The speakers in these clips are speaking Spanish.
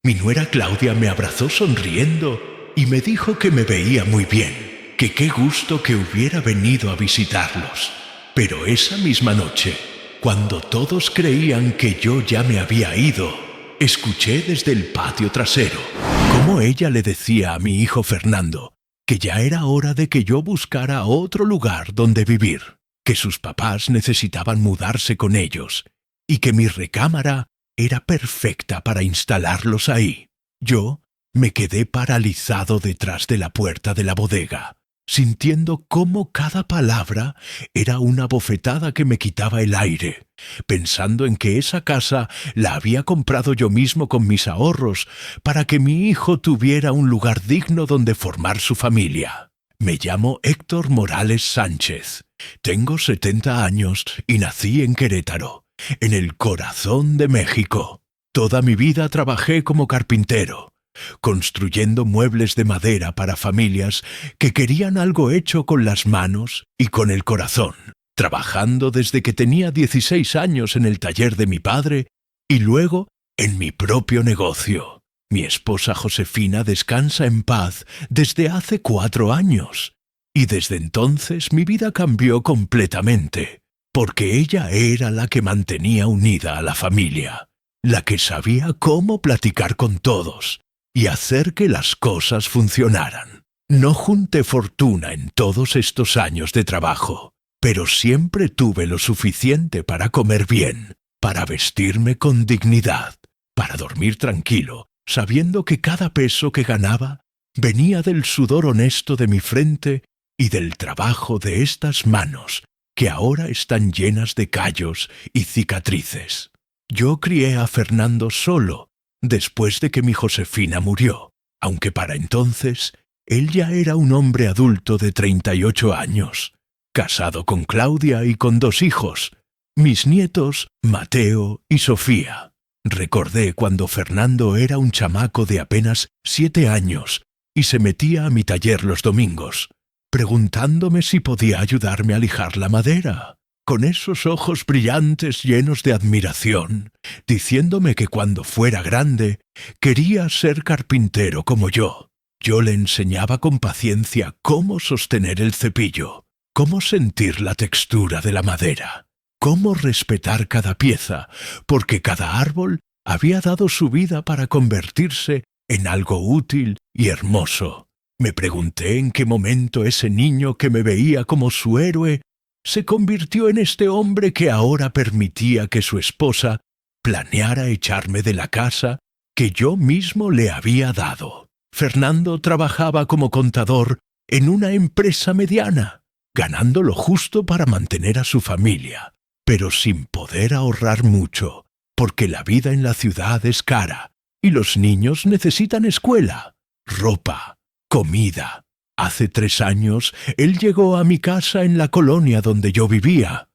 Mi nuera Claudia me abrazó sonriendo y me dijo que me veía muy bien, que qué gusto que hubiera venido a visitarlos. Pero esa misma noche, cuando todos creían que yo ya me había ido, escuché desde el patio trasero cómo ella le decía a mi hijo Fernando que ya era hora de que yo buscara otro lugar donde vivir, que sus papás necesitaban mudarse con ellos y que mi recámara era perfecta para instalarlos ahí. Yo me quedé paralizado detrás de la puerta de la bodega, sintiendo cómo cada palabra era una bofetada que me quitaba el aire, pensando en que esa casa la había comprado yo mismo con mis ahorros para que mi hijo tuviera un lugar digno donde formar su familia. Me llamo Héctor Morales Sánchez, tengo 70 años y nací en Querétaro, en el corazón de México. Toda mi vida trabajé como carpintero, construyendo muebles de madera para familias que querían algo hecho con las manos y con el corazón, trabajando desde que tenía 16 años en el taller de mi padre y luego en mi propio negocio. Mi esposa Josefina descansa en paz desde hace 4 años, y desde entonces mi vida cambió completamente, porque ella era la que mantenía unida a la familia, la que sabía cómo platicar con todos y hacer que las cosas funcionaran. No junté fortuna en todos estos años de trabajo, pero siempre tuve lo suficiente para comer bien, para vestirme con dignidad, para dormir tranquilo, sabiendo que cada peso que ganaba venía del sudor honesto de mi frente y del trabajo de estas manos, que ahora están llenas de callos y cicatrices. Yo crié a Fernando solo, después de que mi Josefina murió, aunque para entonces él ya era un hombre adulto de 38 años, casado con Claudia y con 2 hijos, mis nietos Mateo y Sofía. Recordé cuando Fernando era un chamaco de apenas 7 años y se metía a mi taller los domingos, preguntándome si podía ayudarme a lijar la madera, con esos ojos brillantes llenos de admiración, diciéndome que cuando fuera grande quería ser carpintero como yo. Yo le enseñaba con paciencia cómo sostener el cepillo, cómo sentir la textura de la madera, cómo respetar cada pieza, porque cada árbol había dado su vida para convertirse en algo útil y hermoso. Me pregunté en qué momento ese niño que me veía como su héroe se convirtió en este hombre que ahora permitía que su esposa planeara echarme de la casa que yo mismo le había dado. Fernando trabajaba como contador en una empresa mediana, ganando lo justo para mantener a su familia, pero sin poder ahorrar mucho, porque la vida en la ciudad es cara y los niños necesitan escuela, ropa, comida. Hace 3 años él llegó a mi casa en la colonia donde yo vivía,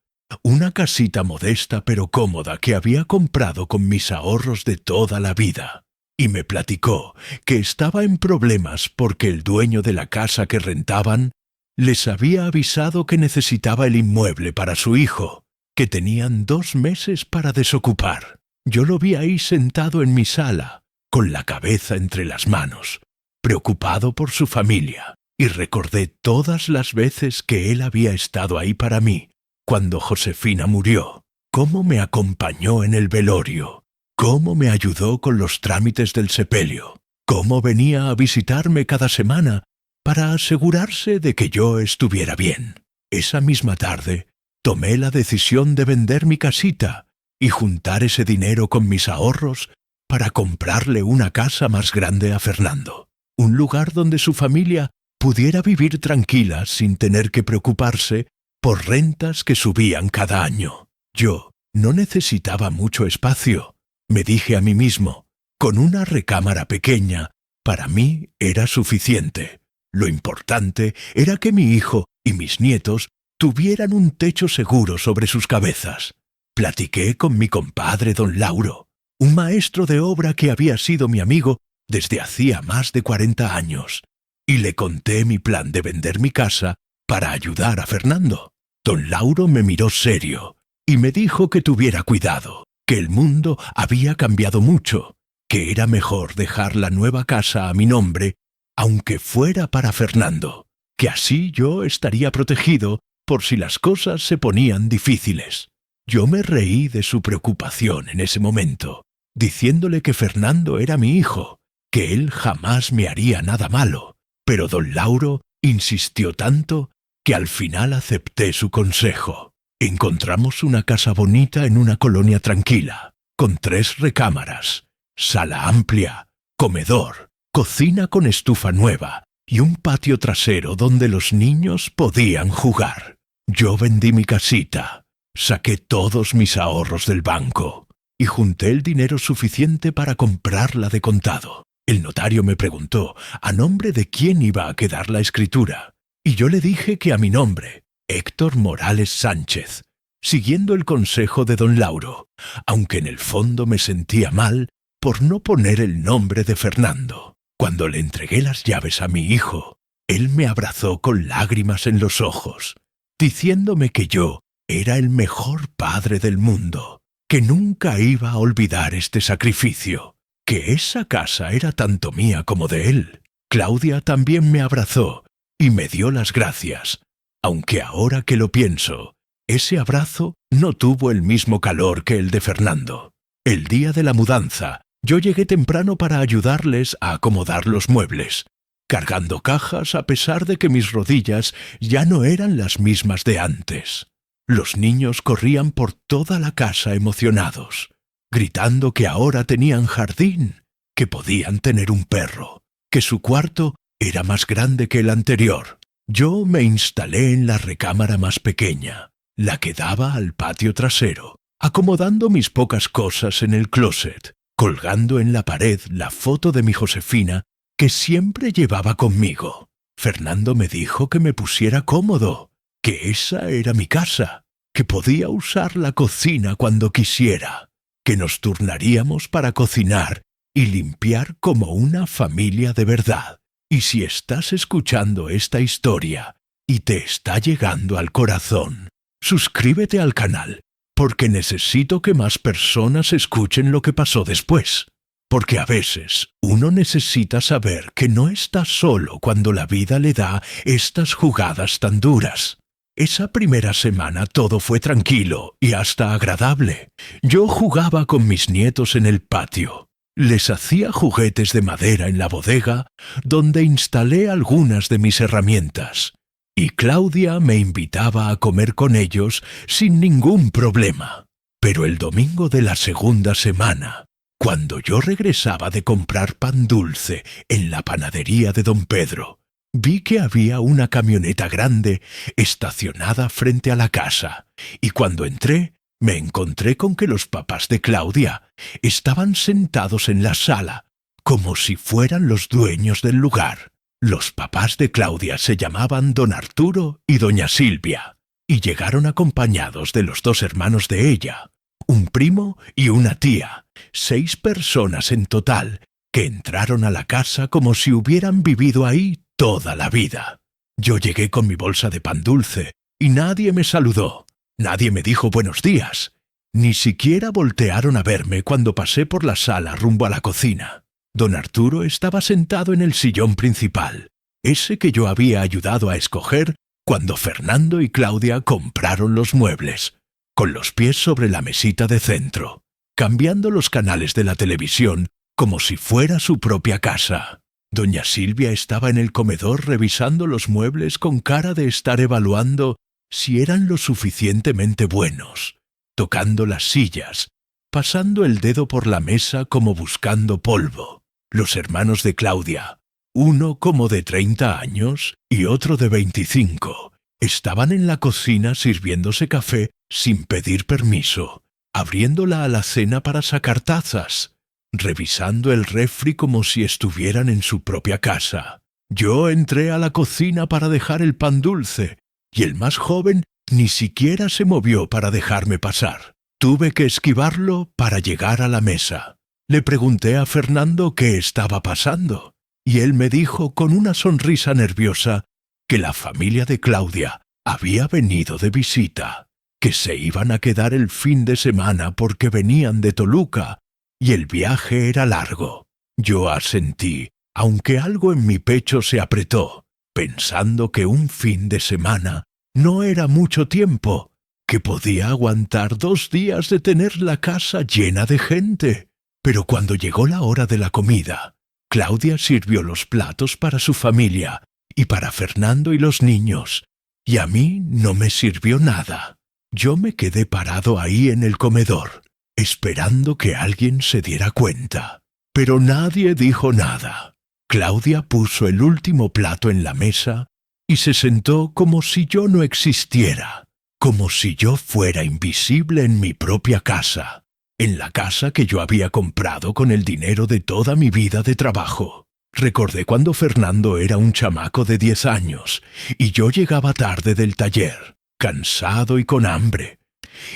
una casita modesta pero cómoda que había comprado con mis ahorros de toda la vida, y me platicó que estaba en problemas porque el dueño de la casa que rentaban les había avisado que necesitaba el inmueble para su hijo, que tenían 2 meses para desocupar. Yo lo vi ahí sentado en mi sala, con la cabeza entre las manos, preocupado por su familia, y recordé todas las veces que él había estado ahí para mí, cuando Josefina murió, cómo me acompañó en el velorio, cómo me ayudó con los trámites del sepelio, cómo venía a visitarme cada semana para asegurarse de que yo estuviera bien. Esa misma tarde tomé la decisión de vender mi casita y juntar ese dinero con mis ahorros para comprarle una casa más grande a Fernando, un lugar donde su familia pudiera vivir tranquila sin tener que preocuparse por rentas que subían cada año. Yo no necesitaba mucho espacio, me dije a mí mismo. Con una recámara pequeña, para mí era suficiente. Lo importante era que mi hijo y mis nietos tuvieran un techo seguro sobre sus cabezas. Platiqué con mi compadre don Lauro, un maestro de obra que había sido mi amigo desde hacía más de 40 años, y le conté mi plan de vender mi casa para ayudar a Fernando. Don Lauro me miró serio y me dijo que tuviera cuidado, que el mundo había cambiado mucho que era mejor dejar la nueva casa a mi nombre, aunque fuera para Fernando, que así yo estaría protegido por si las cosas se ponían difíciles. Yo me reí de su preocupación en ese momento, diciéndole que Fernando era mi hijo, que él jamás me haría nada malo, pero don Lauro insistió tanto que al final acepté su consejo. Encontramos una casa bonita en una colonia tranquila, con 3 recámaras, sala amplia, comedor, cocina con estufa nueva y un patio trasero donde los niños podían jugar. Yo vendí mi casita, saqué todos mis ahorros del banco y junté el dinero suficiente para comprarla de contado. El notario me preguntó a nombre de quién iba a quedar la escritura, y yo le dije que a mi nombre, Héctor Morales Sánchez, siguiendo el consejo de don Lauro, aunque en el fondo me sentía mal por no poner el nombre de Fernando. Cuando le entregué las llaves a mi hijo, él me abrazó con lágrimas en los ojos, diciéndome que yo era el mejor padre del mundo, que nunca iba a olvidar este sacrificio, que esa casa era tanto mía como de él. Claudia también me abrazó y me dio las gracias, aunque ahora que lo pienso, ese abrazo no tuvo el mismo calor que el de Fernando. El día de la mudanza, yo llegué temprano para ayudarles a acomodar los muebles, cargando cajas a pesar de que mis rodillas ya no eran las mismas de antes. Los niños corrían por toda la casa emocionados, gritando que ahora tenían jardín, que podían tener un perro, que su cuarto era más grande que el anterior. Yo me instalé en la recámara más pequeña, la que daba al patio trasero, acomodando mis pocas cosas en el closet, colgando en la pared la foto de mi Josefina que siempre llevaba conmigo. Fernando me dijo que me pusiera cómodo, que esa era mi casa, que podía usar la cocina cuando quisiera, que nos turnaríamos para cocinar y limpiar como una familia de verdad. Y si estás escuchando esta historia y te está llegando al corazón, suscríbete al canal, porque necesito que más personas escuchen lo que pasó después. Porque a veces uno necesita saber que no está solo cuando la vida le da estas jugadas tan duras. Esa primera semana todo fue tranquilo y hasta agradable. Yo jugaba con mis nietos en el patio. Les hacía juguetes de madera en la bodega, donde instalé algunas de mis herramientas. Y Claudia me invitaba a comer con ellos sin ningún problema. Pero el domingo de la segunda semana, cuando yo regresaba de comprar pan dulce en la panadería de don Pedro, vi que había una camioneta grande estacionada frente a la casa, y cuando entré, me encontré con que los papás de Claudia estaban sentados en la sala, como si fueran los dueños del lugar. Los papás de Claudia se llamaban don Arturo y doña Silvia, y llegaron acompañados de los 2 hermanos de ella, un primo y una tía, 6 personas en total, que entraron a la casa como si hubieran vivido ahí toda la vida. Yo llegué con mi bolsa de pan dulce, y nadie me saludó. Nadie me dijo buenos días. Ni siquiera voltearon a verme cuando pasé por la sala rumbo a la cocina. Don Arturo estaba sentado en el sillón principal, ese que yo había ayudado a escoger cuando Fernando y Claudia compraron los muebles, con los pies sobre la mesita de centro, cambiando los canales de la televisión como si fuera su propia casa. Doña Silvia estaba en el comedor revisando los muebles con cara de estar evaluando si eran lo suficientemente buenos, tocando las sillas, pasando el dedo por la mesa como buscando polvo. Los hermanos de Claudia, uno como de 30 años y otro de 25, estaban en la cocina sirviéndose café sin pedir permiso, abriendo la alacena para sacar tazas, revisando el refri como si estuvieran en su propia casa. Yo entré a la cocina para dejar el pan dulce, y el más joven ni siquiera se movió para dejarme pasar. Tuve que esquivarlo para llegar a la mesa. Le pregunté a Fernando qué estaba pasando, y él me dijo con una sonrisa nerviosa que la familia de Claudia había venido de visita, que se iban a quedar el fin de semana porque venían de Toluca, y el viaje era largo. Yo asentí, aunque algo en mi pecho se apretó, pensando que un fin de semana no era mucho tiempo, que podía aguantar 2 días de tener la casa llena de gente. Pero cuando llegó la hora de la comida, Claudia sirvió los platos para su familia y para Fernando y los niños, y a mí no me sirvió nada. Yo me quedé parado ahí en el comedor, esperando que alguien se diera cuenta. Pero nadie dijo nada. Claudia puso el último plato en la mesa y se sentó como si yo no existiera, como si yo fuera invisible en mi propia casa, en la casa que yo había comprado con el dinero de toda mi vida de trabajo. Recordé cuando Fernando era un chamaco de 10 años y yo llegaba tarde del taller, cansado y con hambre,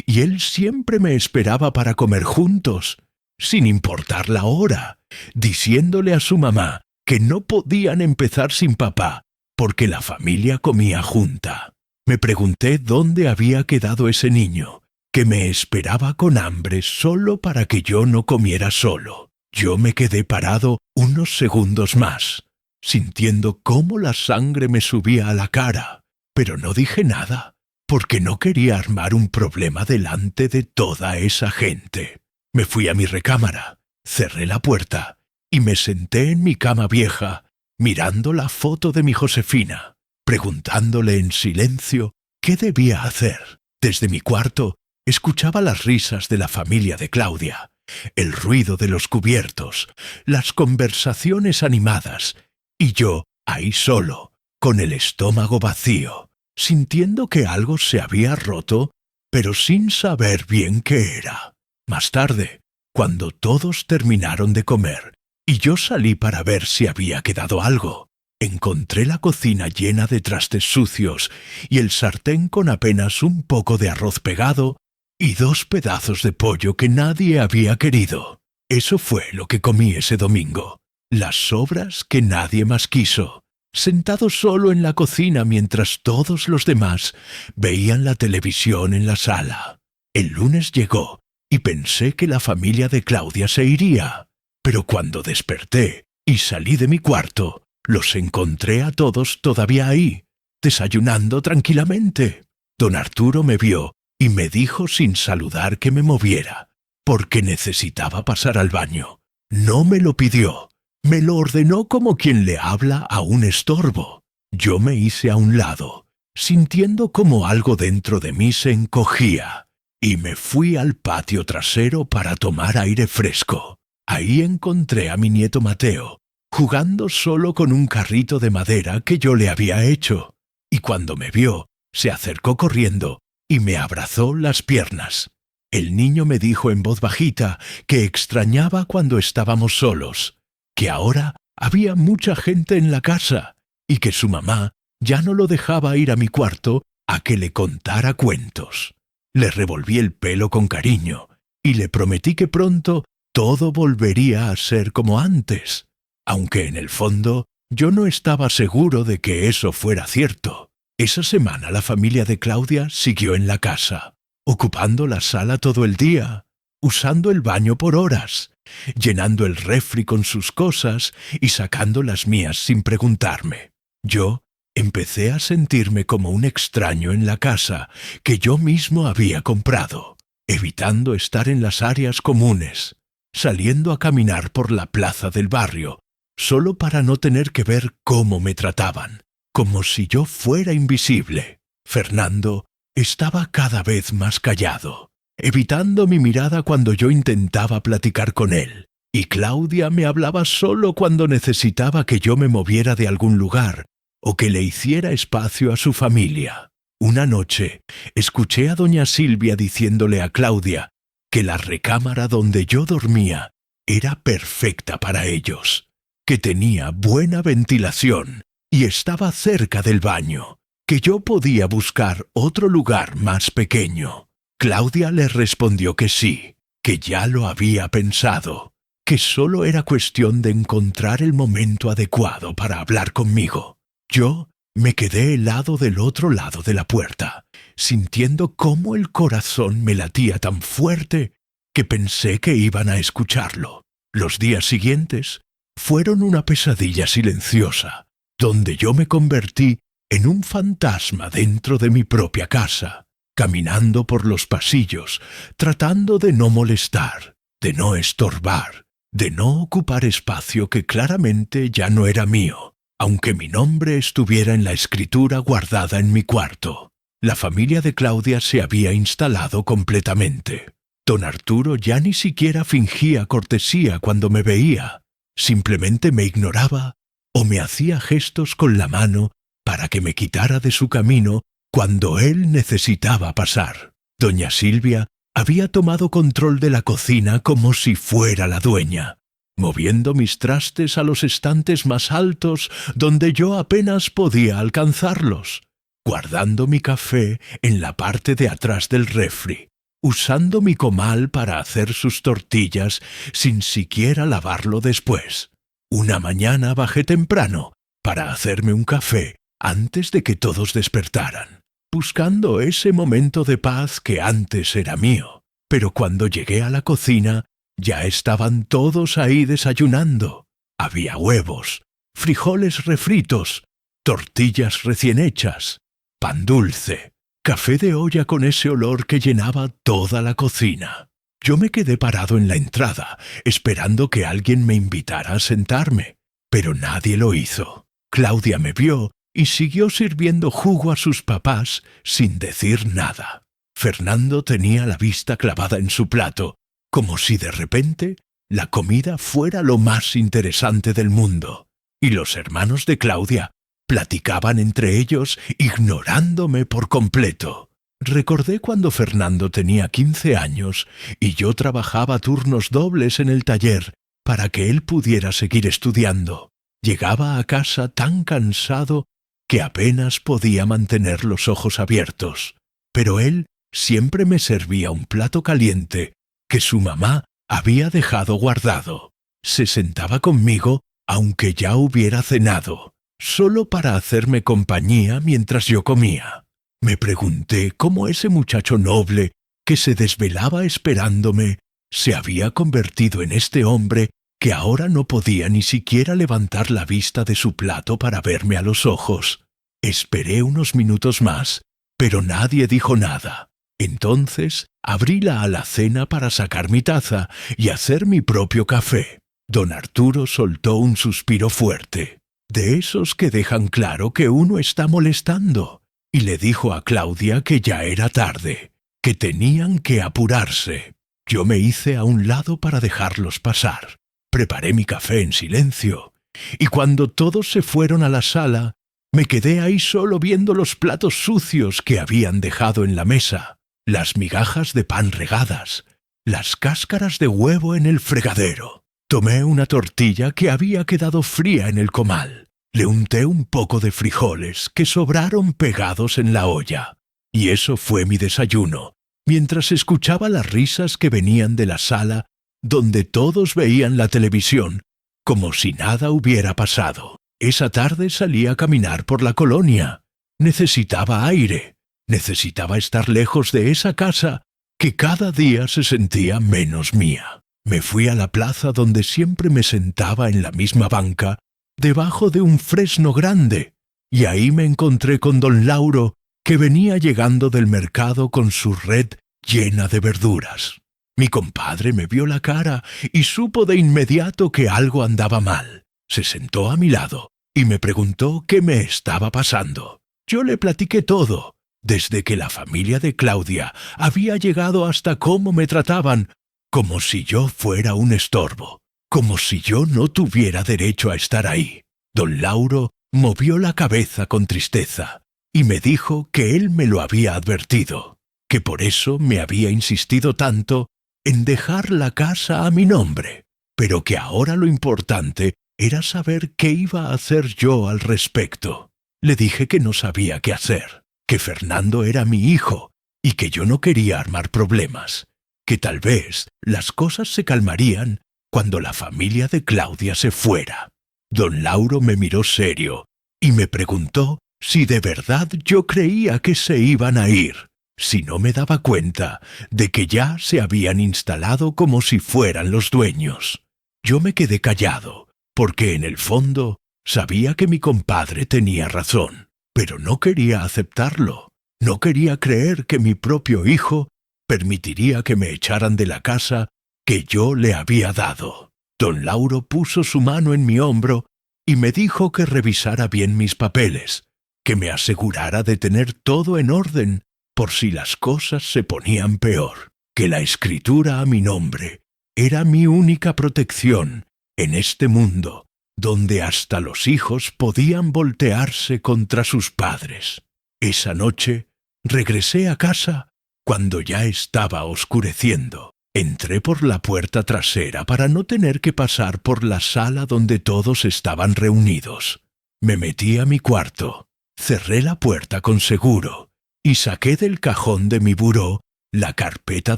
y él siempre me esperaba para comer juntos, sin importar la hora, diciéndole a su mamá que no podían empezar sin papá, porque la familia comía junta. Me pregunté dónde había quedado ese niño, que me esperaba con hambre solo para que yo no comiera solo. Yo me quedé parado unos segundos más, sintiendo cómo la sangre me subía a la cara, pero no dije nada, porque no quería armar un problema delante de toda esa gente. Me fui a mi recámara, cerré la puerta y me senté en mi cama vieja, mirando la foto de mi Josefina, preguntándole en silencio qué debía hacer. Desde mi cuarto escuchaba las risas de la familia de Claudia, el ruido de los cubiertos, las conversaciones animadas, y yo ahí solo, con el estómago vacío, sintiendo que algo se había roto, pero sin saber bien qué era. Más tarde, cuando todos terminaron de comer y yo salí para ver si había quedado algo, encontré la cocina llena de trastes sucios y el sartén con apenas un poco de arroz pegado y 2 pedazos de pollo que nadie había querido. Eso fue lo que comí ese domingo, las sobras que nadie más quiso, sentado solo en la cocina mientras todos los demás veían la televisión en la sala. El lunes llegó y pensé que la familia de Claudia se iría, pero cuando desperté y salí de mi cuarto, los encontré a todos todavía ahí, desayunando tranquilamente. Don Arturo me vio y me dijo sin saludar que me moviera, porque necesitaba pasar al baño. No me lo pidió, me lo ordenó como quien le habla a un estorbo. Yo me hice a un lado, sintiendo como algo dentro de mí se encogía, y me fui al patio trasero para tomar aire fresco. Ahí encontré a mi nieto Mateo, jugando solo con un carrito de madera que yo le había hecho, y cuando me vio, se acercó corriendo y me abrazó las piernas. El niño me dijo en voz bajita que extrañaba cuando estábamos solos, que ahora había mucha gente en la casa y que su mamá ya no lo dejaba ir a mi cuarto a que le contara cuentos. Le revolví el pelo con cariño y le prometí que pronto todo volvería a ser como antes, aunque en el fondo yo no estaba seguro de que eso fuera cierto. Esa semana la familia de Claudia siguió en la casa, ocupando la sala todo el día, usando el baño por horas, llenando el refri con sus cosas y sacando las mías sin preguntarme. Yo empecé a sentirme como un extraño en la casa que yo mismo había comprado, evitando estar en las áreas comunes, saliendo a caminar por la plaza del barrio, solo para no tener que ver cómo me trataban, como si yo fuera invisible. Fernando estaba cada vez más callado, evitando mi mirada cuando yo intentaba platicar con él, y Claudia me hablaba solo cuando necesitaba que yo me moviera de algún lugar o que le hiciera espacio a su familia. Una noche escuché a doña Silvia diciéndole a Claudia que la recámara donde yo dormía era perfecta para ellos, que tenía buena ventilación y estaba cerca del baño, que yo podía buscar otro lugar más pequeño. Claudia le respondió que sí, que ya lo había pensado, que solo era cuestión de encontrar el momento adecuado para hablar conmigo. Yo me quedé helado del otro lado de la puerta, sintiendo cómo el corazón me latía tan fuerte que pensé que iban a escucharlo. Los días siguientes fueron una pesadilla silenciosa, donde yo me convertí en un fantasma dentro de mi propia casa, caminando por los pasillos, tratando de no molestar, de no estorbar, de no ocupar espacio que claramente ya no era mío, aunque mi nombre estuviera en la escritura guardada en mi cuarto. La familia de Claudia se había instalado completamente. Don Arturo ya ni siquiera fingía cortesía cuando me veía, simplemente me ignoraba o me hacía gestos con la mano para que me quitara de su camino cuando él necesitaba pasar. Doña Silvia había tomado control de la cocina como si fuera la dueña, moviendo mis trastes a los estantes más altos donde yo apenas podía alcanzarlos, guardando mi café en la parte de atrás del refri, usando mi comal para hacer sus tortillas sin siquiera lavarlo después. Una mañana bajé temprano para hacerme un café antes de que todos despertaran, buscando ese momento de paz que antes era mío. Pero cuando llegué a la cocina, ya estaban todos ahí desayunando. Había huevos, frijoles refritos, tortillas recién hechas, pan dulce, café de olla con ese olor que llenaba toda la cocina. Yo me quedé parado en la entrada, esperando que alguien me invitara a sentarme, pero nadie lo hizo. Claudia me vio y siguió sirviendo jugo a sus papás sin decir nada. Fernando tenía la vista clavada en su plato, como si de repente la comida fuera lo más interesante del mundo, y los hermanos de Claudia platicaban entre ellos ignorándome por completo. Recordé cuando Fernando tenía 15 años y yo trabajaba turnos dobles en el taller para que él pudiera seguir estudiando. Llegaba a casa tan cansado que apenas podía mantener los ojos abiertos, pero él siempre me servía un plato caliente que su mamá había dejado guardado. Se sentaba conmigo aunque ya hubiera cenado, solo para hacerme compañía mientras yo comía. Me pregunté cómo ese muchacho noble que se desvelaba esperándome se había convertido en este hombre que ahora no podía ni siquiera levantar la vista de su plato para verme a los ojos. Esperé unos minutos más, pero nadie dijo nada. Entonces abrí la alacena para sacar mi taza y hacer mi propio café. Don Arturo soltó un suspiro fuerte, de esos que dejan claro que uno está molestando, y le dijo a Claudia que ya era tarde, que tenían que apurarse. Yo me hice a un lado para dejarlos pasar. Preparé mi café en silencio, y cuando todos se fueron a la sala, me quedé ahí solo viendo los platos sucios que habían dejado en la mesa, las migajas de pan regadas, las cáscaras de huevo en el fregadero. Tomé una tortilla que había quedado fría en el comal, le unté un poco de frijoles que sobraron pegados en la olla, y eso fue mi desayuno, mientras escuchaba las risas que venían de la sala donde todos veían la televisión, como si nada hubiera pasado. Esa tarde salí a caminar por la colonia. Necesitaba aire, necesitaba estar lejos de esa casa que cada día se sentía menos mía. Me fui a la plaza donde siempre me sentaba en la misma banca, debajo de un fresno grande, y ahí me encontré con don Lauro, que venía llegando del mercado con su red llena de verduras. Mi compadre me vio la cara y supo de inmediato que algo andaba mal. Se sentó a mi lado y me preguntó qué me estaba pasando. Yo le platiqué todo, desde que la familia de Claudia había llegado hasta cómo me trataban, como si yo fuera un estorbo, como si yo no tuviera derecho a estar ahí. Don Lauro movió la cabeza con tristeza y me dijo que él me lo había advertido, que por eso me había insistido tanto en dejar la casa a mi nombre, pero que ahora lo importante era saber qué iba a hacer yo al respecto. Le dije que no sabía qué hacer, que Fernando era mi hijo y que yo no quería armar problemas, que tal vez las cosas se calmarían cuando la familia de Claudia se fuera. Don Lauro me miró serio y me preguntó si de verdad yo creía que se iban a ir. si no me daba cuenta de que ya se habían instalado como si fueran los dueños. Yo me quedé callado, porque en el fondo sabía que mi compadre tenía razón, pero no quería aceptarlo. No quería creer que mi propio hijo permitiría que me echaran de la casa que yo le había dado. Don Lauro puso su mano en mi hombro y me dijo que revisara bien mis papeles, que me asegurara de tener todo en orden por si las cosas se ponían peor, que la escritura a mi nombre era mi única protección en este mundo, donde hasta los hijos podían voltearse contra sus padres. Esa noche regresé a casa cuando ya estaba oscureciendo. Entré por la puerta trasera para no tener que pasar por la sala donde todos estaban reunidos. Me metí a mi cuarto, cerré la puerta con seguro y saqué del cajón de mi buró la carpeta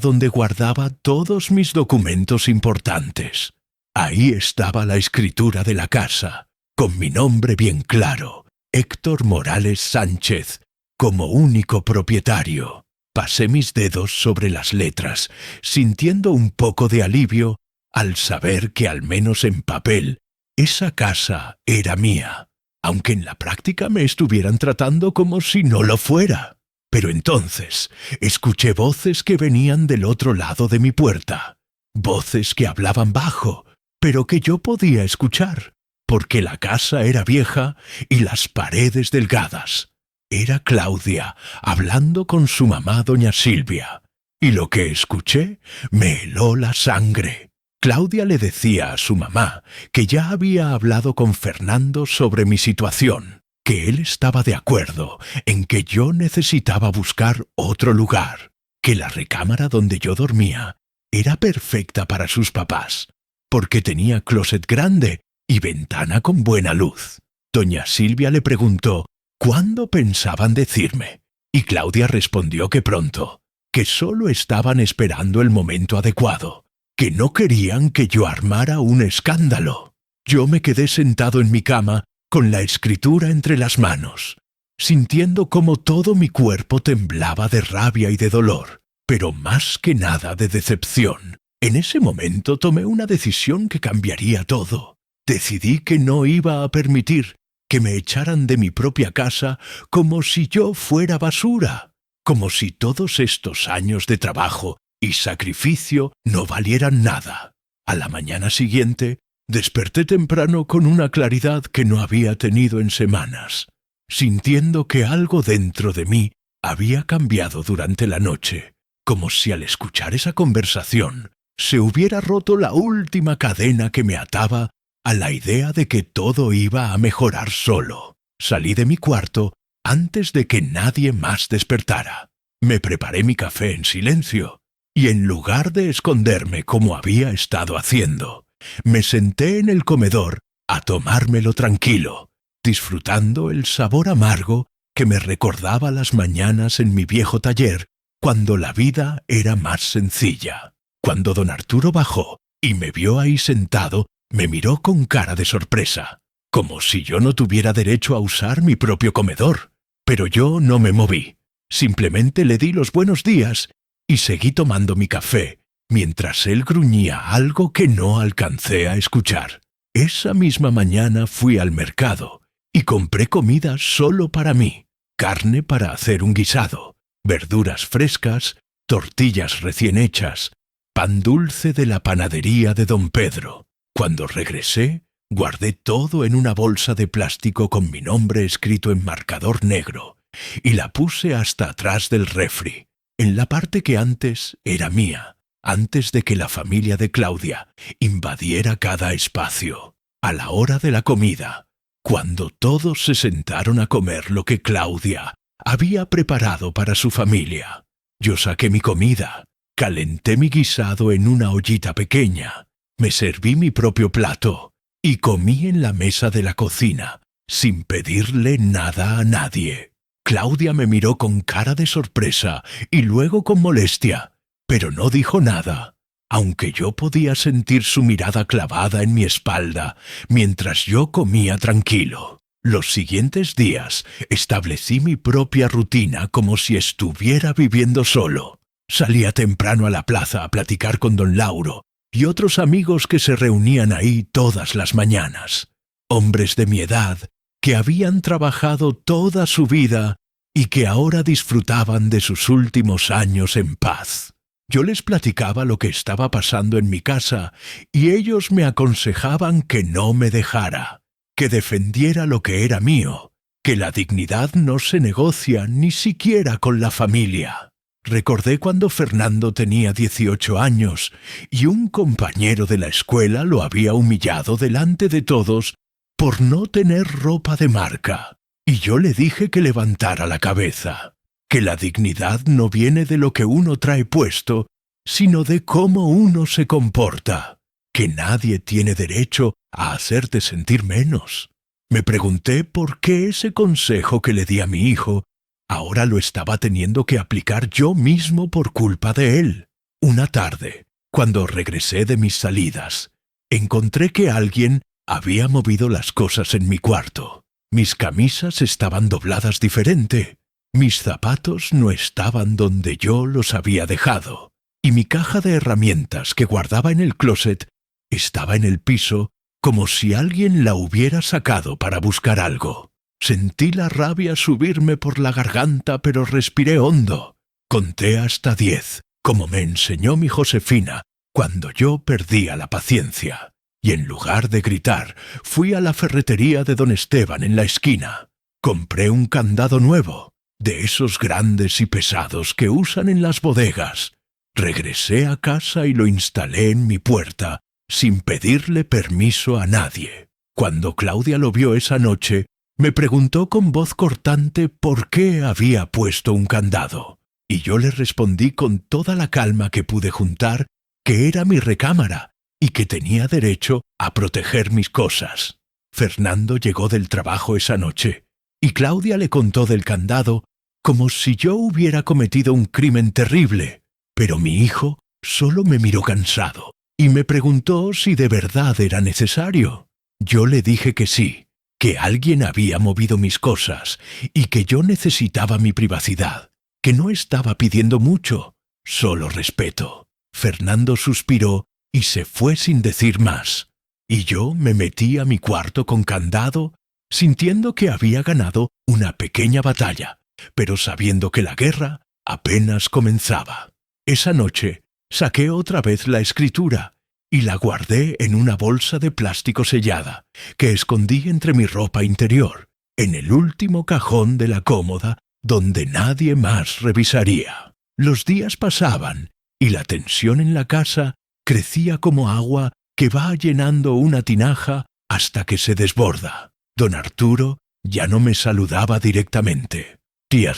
donde guardaba todos mis documentos importantes. Ahí estaba la escritura de la casa, con mi nombre bien claro, Héctor Morales Sánchez, como único propietario. Pasé mis dedos sobre las letras, sintiendo un poco de alivio al saber que al menos en papel esa casa era mía, aunque en la práctica me estuvieran tratando como si no lo fuera. Pero entonces escuché voces que venían del otro lado de mi puerta, voces que hablaban bajo, pero que yo podía escuchar, porque la casa era vieja y las paredes delgadas. Era Claudia hablando con su mamá doña Silvia, y lo que escuché me heló la sangre. Claudia le decía a su mamá que ya había hablado con Fernando sobre mi situación, que él estaba de acuerdo en que yo necesitaba buscar otro lugar, que la recámara donde yo dormía era perfecta para sus papás, porque tenía closet grande y ventana con buena luz. Doña Silvia le preguntó ¿cuándo pensaban decirme? Y Claudia respondió que pronto, que solo estaban esperando el momento adecuado, que no querían que yo armara un escándalo. Yo me quedé sentado en mi cama con la escritura entre las manos, sintiendo cómo todo mi cuerpo temblaba de rabia y de dolor, pero más que nada de decepción. En ese momento tomé una decisión que cambiaría todo. Decidí que no iba a permitir que me echaran de mi propia casa como si yo fuera basura, como si todos estos años de trabajo y sacrificio no valieran nada. A la mañana siguiente, desperté temprano con una claridad que no había tenido en semanas, sintiendo que algo dentro de mí había cambiado durante la noche, como si al escuchar esa conversación se hubiera roto la última cadena que me ataba a la idea de que todo iba a mejorar solo. Salí de mi cuarto antes de que nadie más despertara. Me preparé mi café en silencio y en lugar de esconderme como había estado haciendo, me senté en el comedor a tomármelo tranquilo, disfrutando el sabor amargo que me recordaba las mañanas en mi viejo taller cuando la vida era más sencilla. Cuando don Arturo bajó y me vio ahí sentado, me miró con cara de sorpresa, como si yo no tuviera derecho a usar mi propio comedor. Pero yo no me moví. Simplemente le di los buenos días y seguí tomando mi café, mientras él gruñía algo que no alcancé a escuchar. Esa misma mañana fui al mercado y compré comida solo para mí, carne para hacer un guisado, verduras frescas, tortillas recién hechas, pan dulce de la panadería de don Pedro. Cuando regresé, guardé todo en una bolsa de plástico con mi nombre escrito en marcador negro y la puse hasta atrás del refri, en la parte que antes era mía, antes de que la familia de Claudia invadiera cada espacio. A la hora de la comida, cuando todos se sentaron a comer lo que Claudia había preparado para su familia, yo saqué mi comida, calenté mi guisado en una ollita pequeña, me serví mi propio plato y comí en la mesa de la cocina, sin pedirle nada a nadie. Claudia me miró con cara de sorpresa y luego con molestia, pero no dijo nada, aunque yo podía sentir su mirada clavada en mi espalda mientras yo comía tranquilo. Los siguientes días establecí mi propia rutina como si estuviera viviendo solo. Salía temprano a la plaza a platicar con don Lauro y otros amigos que se reunían ahí todas las mañanas. Hombres de mi edad que habían trabajado toda su vida y que ahora disfrutaban de sus últimos años en paz. Yo les platicaba lo que estaba pasando en mi casa y ellos me aconsejaban que no me dejara, que defendiera lo que era mío, que la dignidad no se negocia ni siquiera con la familia. Recordé cuando Fernando tenía 18 años y un compañero de la escuela lo había humillado delante de todos por no tener ropa de marca, y yo le dije que levantara la cabeza, que la dignidad no viene de lo que uno trae puesto, sino de cómo uno se comporta, que nadie tiene derecho a hacerte sentir menos. Me pregunté por qué ese consejo que le di a mi hijo ahora lo estaba teniendo que aplicar yo mismo por culpa de él. Una tarde, cuando regresé de mis salidas, encontré que alguien había movido las cosas en mi cuarto. Mis camisas estaban dobladas diferente, mis zapatos no estaban donde yo los había dejado, y mi caja de herramientas que guardaba en el closet estaba en el piso como si alguien la hubiera sacado para buscar algo. Sentí la rabia subirme por la garganta, pero respiré hondo. Conté hasta 10, como me enseñó mi Josefina, cuando yo perdía la paciencia. Y en lugar de gritar, fui a la ferretería de don Esteban en la esquina. Compré un candado nuevo, de esos grandes y pesados que usan en las bodegas. Regresé a casa y lo instalé en mi puerta, sin pedirle permiso a nadie. Cuando Claudia lo vio esa noche, me preguntó con voz cortante por qué había puesto un candado, y yo le respondí con toda la calma que pude juntar que era mi recámara y que tenía derecho a proteger mis cosas. Fernando llegó del trabajo esa noche, y Claudia le contó del candado como si yo hubiera cometido un crimen terrible, pero mi hijo solo me miró cansado y me preguntó si de verdad era necesario. Yo le dije que sí, que alguien había movido mis cosas y que yo necesitaba mi privacidad, que no estaba pidiendo mucho, solo respeto. Fernando suspiró y se fue sin decir más, y yo me metí a mi cuarto con candado, sintiendo que había ganado una pequeña batalla, pero sabiendo que la guerra apenas comenzaba. Esa noche saqué otra vez la escritura y la guardé en una bolsa de plástico sellada que escondí entre mi ropa interior, en el último cajón de la cómoda donde nadie más revisaría. Los días pasaban y la tensión en la casa crecía como agua que va llenando una tinaja hasta que se desborda. Don Arturo ya no me saludaba directamente. Tier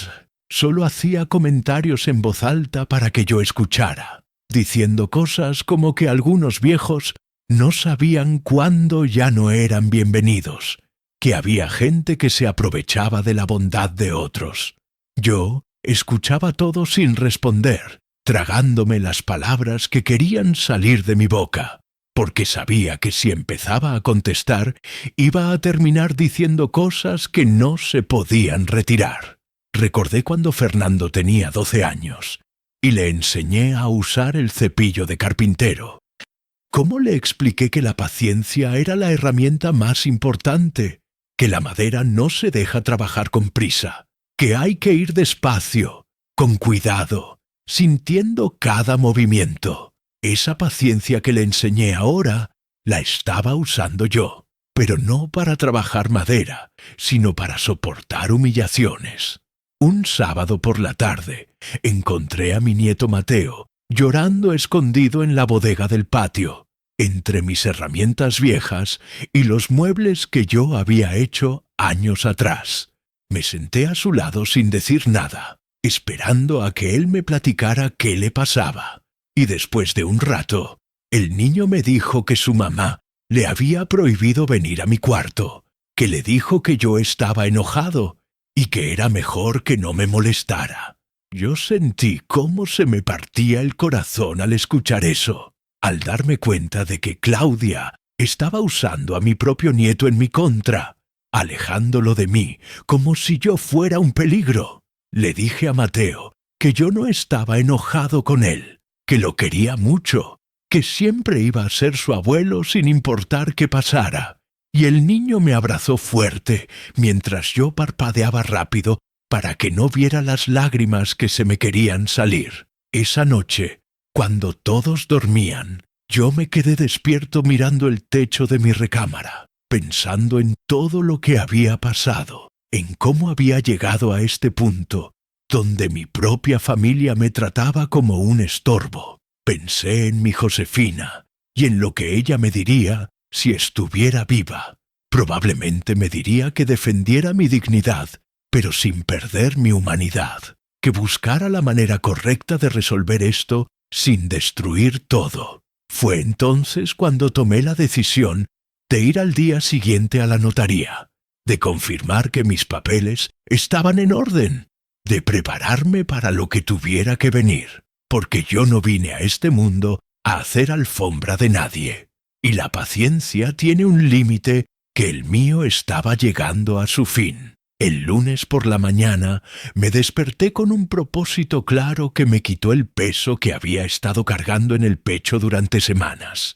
solo hacía comentarios en voz alta para que yo escuchara, diciendo cosas como que algunos viejos no sabían cuándo ya no eran bienvenidos, que había gente que se aprovechaba de la bondad de otros. Yo escuchaba todo sin responder, tragándome las palabras que querían salir de mi boca, porque sabía que si empezaba a contestar iba a terminar diciendo cosas que no se podían retirar. Recordé cuando Fernando tenía 12 años y le enseñé a usar el cepillo de carpintero. ¿Cómo le expliqué que la paciencia era la herramienta más importante? Que la madera no se deja trabajar con prisa, que hay que ir despacio, con cuidado, sintiendo cada movimiento. Esa paciencia que le enseñé ahora la estaba usando yo, pero no para trabajar madera, sino para soportar humillaciones. Un sábado por la tarde encontré a mi nieto Mateo llorando escondido en la bodega del patio, entre mis herramientas viejas y los muebles que yo había hecho años atrás. Me senté a su lado sin decir nada, esperando a que él me platicara qué le pasaba. Y después de un rato, el niño me dijo que su mamá le había prohibido venir a mi cuarto, que le dijo que yo estaba enojado y que era mejor que no me molestara. Yo sentí cómo se me partía el corazón al escuchar eso, al darme cuenta de que Claudia estaba usando a mi propio nieto en mi contra. alejándolo de mí como si yo fuera un peligro. Le dije a Mateo que yo no estaba enojado con él, que lo quería mucho, que siempre iba a ser su abuelo sin importar qué pasara. Y el niño me abrazó fuerte mientras yo parpadeaba rápido para que no viera las lágrimas que se me querían salir. Esa noche, cuando todos dormían, yo me quedé despierto mirando el techo de mi recámara, pensando en todo lo que había pasado, en cómo había llegado a este punto, donde mi propia familia me trataba como un estorbo. Pensé en mi Josefina y en lo que ella me diría si estuviera viva. Probablemente me diría que defendiera mi dignidad, pero sin perder mi humanidad, que buscara la manera correcta de resolver esto sin destruir todo. Fue entonces cuando tomé la decisión de ir al día siguiente a la notaría, de confirmar que mis papeles estaban en orden, de prepararme para lo que tuviera que venir, porque yo no vine a este mundo a hacer alfombra de nadie, y la paciencia tiene un límite que el mío estaba llegando a su fin. El lunes por la mañana me desperté con un propósito claro que me quitó el peso que había estado cargando en el pecho durante semanas.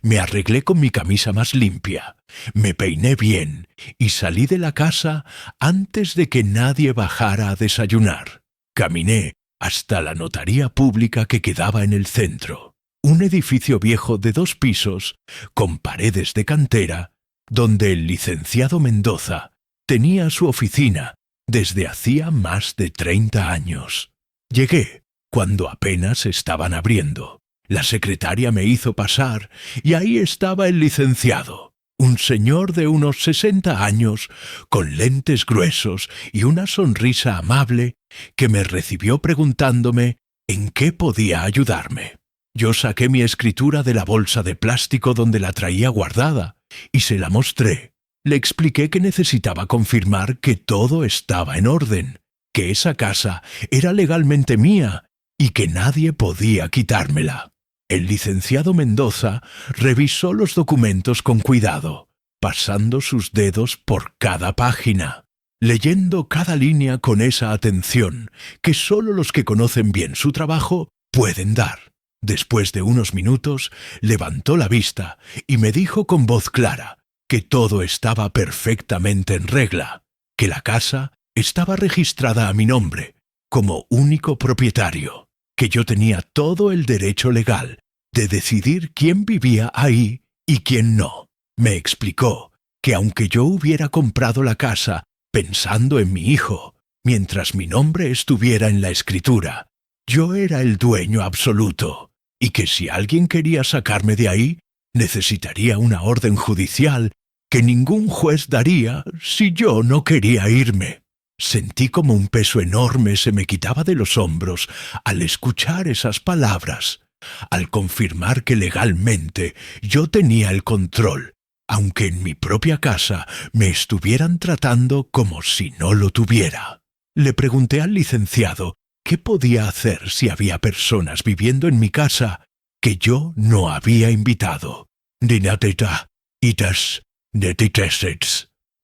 Me arreglé con mi camisa más limpia, me peiné bien y salí de la casa antes de que nadie bajara a desayunar. Caminé hasta la notaría pública que quedaba en el centro, un edificio viejo de 2 pisos con paredes de cantera, donde el licenciado Mendoza tenía su oficina desde hacía más de 30 años. Llegué cuando apenas estaban abriendo. La secretaria me hizo pasar y ahí estaba el licenciado, un señor de unos 60 años, con lentes gruesos y una sonrisa amable, que me recibió preguntándome en qué podía ayudarme. Yo saqué mi escritura de la bolsa de plástico donde la traía guardada y se la mostré. Le expliqué que necesitaba confirmar que todo estaba en orden, que esa casa era legalmente mía y que nadie podía quitármela. El licenciado Mendoza revisó los documentos con cuidado, pasando sus dedos por cada página, leyendo cada línea con esa atención que solo los que conocen bien su trabajo pueden dar. Después de unos minutos, levantó la vista y me dijo con voz clara que todo estaba perfectamente en regla, que la casa estaba registrada a mi nombre como único propietario, que yo tenía todo el derecho legal de decidir quién vivía ahí y quién no. Me explicó que aunque yo hubiera comprado la casa pensando en mi hijo, mientras mi nombre estuviera en la escritura, yo era el dueño absoluto, y que si alguien quería sacarme de ahí, necesitaría una orden judicial que ningún juez daría si yo no quería irme. Sentí como un peso enorme se me quitaba de los hombros al escuchar esas palabras, al confirmar que legalmente yo tenía el control, aunque en mi propia casa me estuvieran tratando como si no lo tuviera. Le pregunté al licenciado qué podía hacer si había personas viviendo en mi casa que yo no había invitado.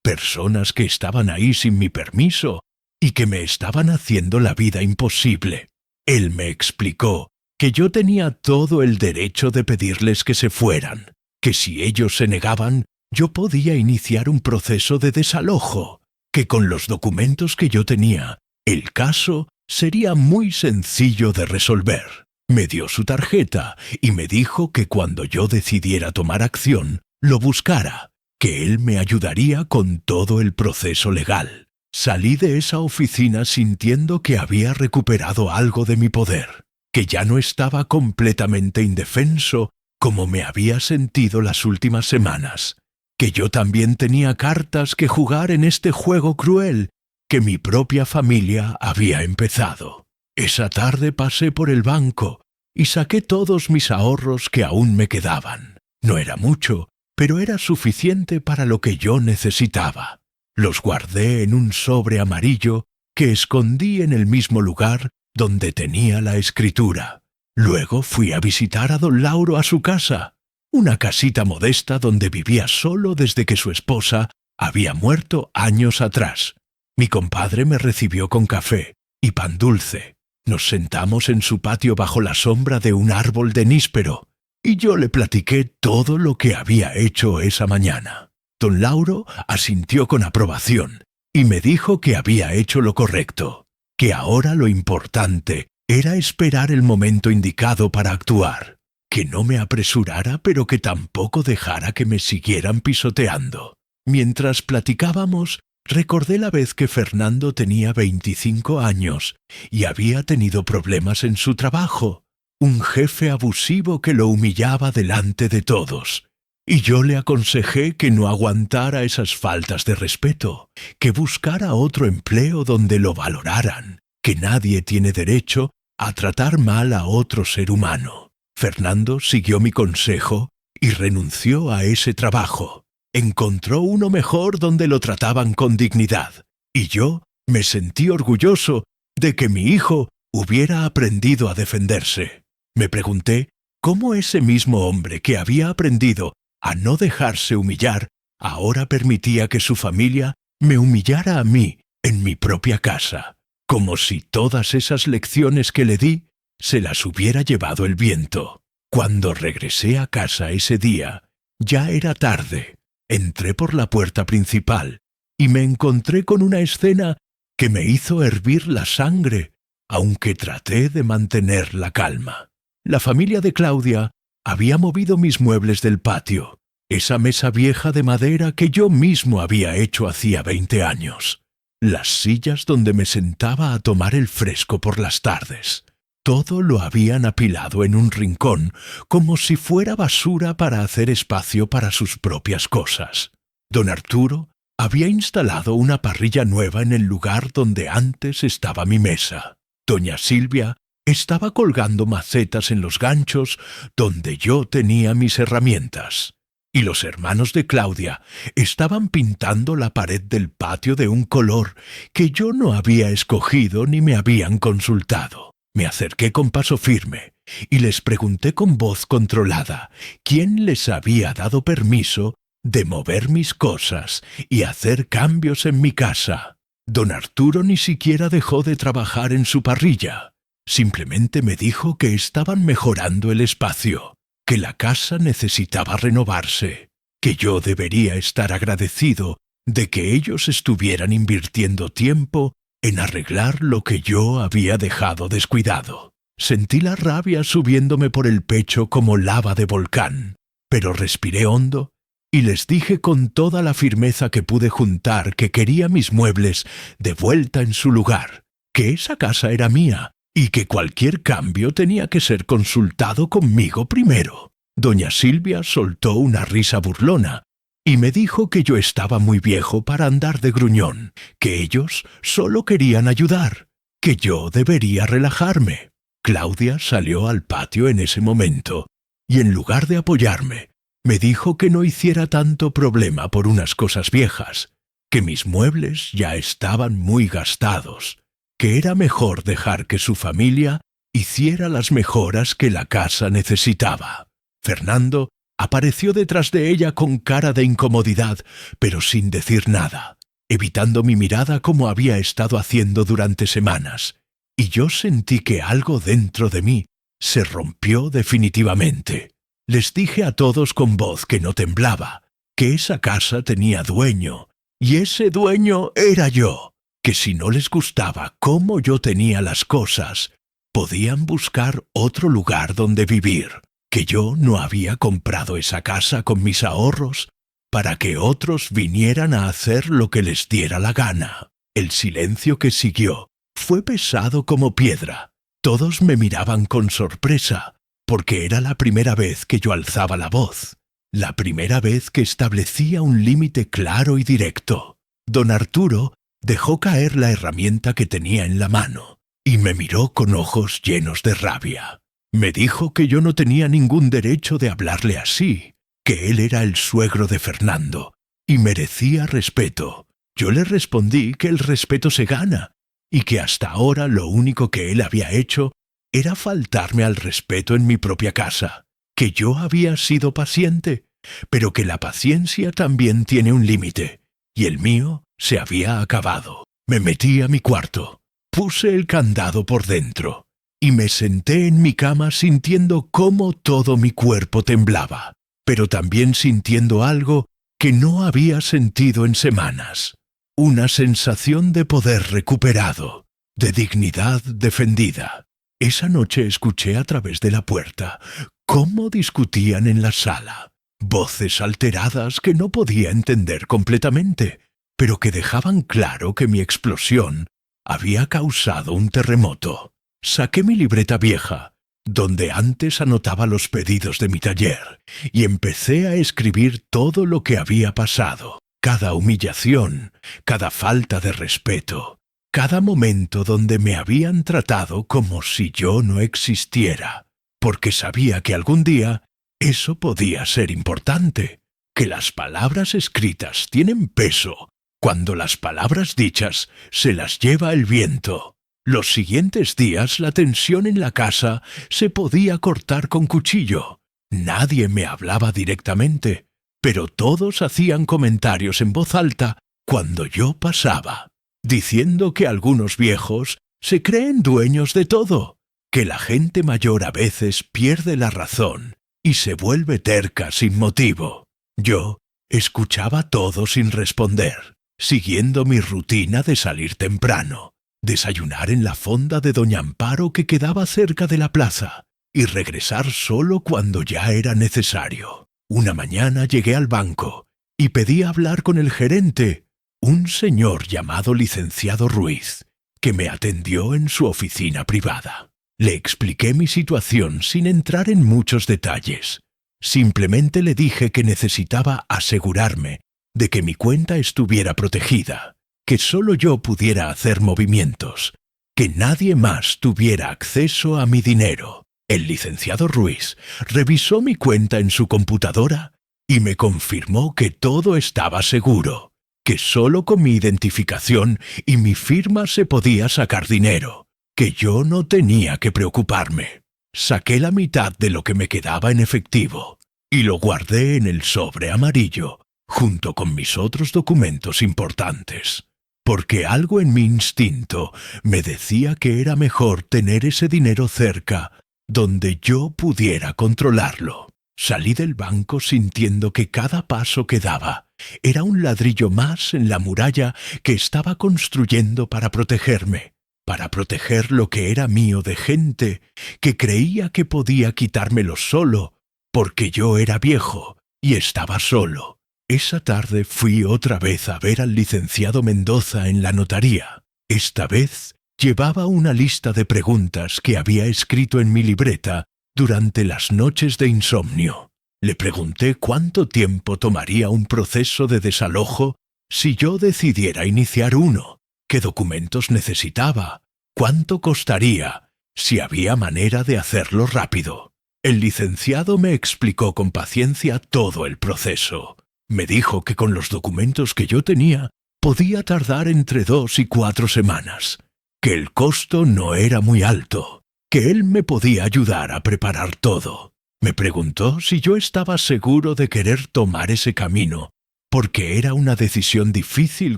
Personas que estaban ahí sin mi permiso y que me estaban haciendo la vida imposible. Él me explicó que yo tenía todo el derecho de pedirles que se fueran, que si ellos se negaban, yo podía iniciar un proceso de desalojo, que con los documentos que yo tenía, el caso sería muy sencillo de resolver. Me dio su tarjeta y me dijo que cuando yo decidiera tomar acción, lo buscara, que él me ayudaría con todo el proceso legal. Salí de esa oficina sintiendo que había recuperado algo de mi poder, que ya no estaba completamente indefenso como me había sentido las últimas semanas, que yo también tenía cartas que jugar en este juego cruel que mi propia familia había empezado. Esa tarde pasé por el banco y saqué todos mis ahorros que aún me quedaban. No era mucho, pero era suficiente para lo que yo necesitaba. Los guardé en un sobre amarillo que escondí en el mismo lugar donde tenía la escritura. Luego fui a visitar a don Lauro a su casa, una casita modesta donde vivía solo desde que su esposa había muerto años atrás. Mi compadre me recibió con café y pan dulce. Nos sentamos en su patio bajo la sombra de un árbol de níspero, y yo le platiqué todo lo que había hecho esa mañana. Don Lauro asintió con aprobación y me dijo que había hecho lo correcto, que ahora lo importante era esperar el momento indicado para actuar, que no me apresurara pero que tampoco dejara que me siguieran pisoteando. Mientras platicábamos, recordé la vez que Fernando tenía 25 años y había tenido problemas en su trabajo, un jefe abusivo que lo humillaba delante de todos. Y yo le aconsejé que no aguantara esas faltas de respeto, que buscara otro empleo donde lo valoraran, que nadie tiene derecho a tratar mal a otro ser humano. Fernando siguió mi consejo y renunció a ese trabajo. Encontró uno mejor donde lo trataban con dignidad, y yo me sentí orgulloso de que mi hijo hubiera aprendido a defenderse. Me pregunté cómo ese mismo hombre que había aprendido a no dejarse humillar, ahora permitía que su familia me humillara a mí en mi propia casa, como si todas esas lecciones que le di se las hubiera llevado el viento. Cuando regresé a casa ese día, ya era tarde. Entré por la puerta principal y me encontré con una escena que me hizo hervir la sangre, aunque traté de mantener la calma. La familia de Claudia había movido mis muebles del patio, esa mesa vieja de madera que yo mismo había hecho hacía 20 años, las sillas donde me sentaba a tomar el fresco por las tardes. Todo lo habían apilado en un rincón, como si fuera basura para hacer espacio para sus propias cosas. Don Arturo había instalado una parrilla nueva en el lugar donde antes estaba mi mesa. Doña Silvia estaba colgando macetas en los ganchos donde yo tenía mis herramientas. Y los hermanos de Claudia estaban pintando la pared del patio de un color que yo no había escogido ni me habían consultado. Me acerqué con paso firme y les pregunté con voz controlada quién les había dado permiso de mover mis cosas y hacer cambios en mi casa. Don Arturo ni siquiera dejó de trabajar en su parrilla. Simplemente me dijo que estaban mejorando el espacio, que la casa necesitaba renovarse, que yo debería estar agradecido de que ellos estuvieran invirtiendo tiempo en arreglar lo que yo había dejado descuidado. Sentí la rabia subiéndome por el pecho como lava de volcán, pero respiré hondo y les dije con toda la firmeza que pude juntar que quería mis muebles de vuelta en su lugar, que esa casa era mía y que cualquier cambio tenía que ser consultado conmigo primero. Doña Silvia soltó una risa burlona y me dijo que yo estaba muy viejo para andar de gruñón, que ellos solo querían ayudar, que yo debería relajarme. Claudia salió al patio en ese momento y en lugar de apoyarme, me dijo que no hiciera tanto problema por unas cosas viejas, que mis muebles ya estaban muy gastados, que era mejor dejar que su familia hiciera las mejoras que la casa necesitaba. Fernando apareció detrás de ella con cara de incomodidad, pero sin decir nada, evitando mi mirada como había estado haciendo durante semanas, y yo sentí que algo dentro de mí se rompió definitivamente. Les dije a todos con voz que no temblaba, que esa casa tenía dueño, y ese dueño era yo, que si no les gustaba cómo yo tenía las cosas, podían buscar otro lugar donde vivir, que yo no había comprado esa casa con mis ahorros para que otros vinieran a hacer lo que les diera la gana. El silencio que siguió fue pesado como piedra. Todos me miraban con sorpresa, porque era la primera vez que yo alzaba la voz, la primera vez que establecía un límite claro y directo. Don Arturo dejó caer la herramienta que tenía en la mano y me miró con ojos llenos de rabia. Me dijo que yo no tenía ningún derecho de hablarle así, que él era el suegro de Fernando y merecía respeto. Yo le respondí que el respeto se gana y que hasta ahora lo único que él había hecho era faltarme al respeto en mi propia casa, que yo había sido paciente, pero que la paciencia también tiene un límite, y el mío se había acabado. Me metí a mi cuarto, puse el candado por dentro y me senté en mi cama sintiendo cómo todo mi cuerpo temblaba, pero también sintiendo algo que no había sentido en semanas. Una sensación de poder recuperado, de dignidad defendida. Esa noche escuché a través de la puerta cómo discutían en la sala, voces alteradas que no podía entender completamente, pero que dejaban claro que mi explosión había causado un terremoto. Saqué mi libreta vieja, donde antes anotaba los pedidos de mi taller, y empecé a escribir todo lo que había pasado, cada humillación, cada falta de respeto, cada momento donde me habían tratado como si yo no existiera, porque sabía que algún día eso podía ser importante, que las palabras escritas tienen peso cuando las palabras dichas se las lleva el viento. Los siguientes días la tensión en la casa se podía cortar con cuchillo. Nadie me hablaba directamente, pero todos hacían comentarios en voz alta cuando yo pasaba, diciendo que algunos viejos se creen dueños de todo, que la gente mayor a veces pierde la razón y se vuelve terca sin motivo. Yo escuchaba todo sin responder, siguiendo mi rutina de salir temprano, desayunar en la fonda de doña Amparo que quedaba cerca de la plaza y regresar solo cuando ya era necesario. Una mañana llegué al banco y pedí hablar con el gerente, un señor llamado licenciado Ruiz, que me atendió en su oficina privada. Le expliqué mi situación sin entrar en muchos detalles. Simplemente le dije que necesitaba asegurarme de que mi cuenta estuviera protegida, que solo yo pudiera hacer movimientos, que nadie más tuviera acceso a mi dinero. El licenciado Ruiz revisó mi cuenta en su computadora y me confirmó que todo estaba seguro, que solo con mi identificación y mi firma se podía sacar dinero, que yo no tenía que preocuparme. Saqué la mitad de lo que me quedaba en efectivo y lo guardé en el sobre amarillo, junto con mis otros documentos importantes, porque algo en mi instinto me decía que era mejor tener ese dinero cerca, donde yo pudiera controlarlo. Salí del banco sintiendo que cada paso que daba era un ladrillo más en la muralla que estaba construyendo para protegerme, para proteger lo que era mío de gente que creía que podía quitármelo solo, porque yo era viejo y estaba solo. Esa tarde fui otra vez a ver al licenciado Mendoza en la notaría. Esta vez llevaba una lista de preguntas que había escrito en mi libreta durante las noches de insomnio. Le pregunté cuánto tiempo tomaría un proceso de desalojo si yo decidiera iniciar uno, qué documentos necesitaba, cuánto costaría, si había manera de hacerlo rápido. El licenciado me explicó con paciencia todo el proceso. Me dijo que con los documentos que yo tenía podía tardar entre 2 y 4 semanas, que el costo no era muy alto, que él me podía ayudar a preparar todo. Me preguntó si yo estaba seguro de querer tomar ese camino, porque era una decisión difícil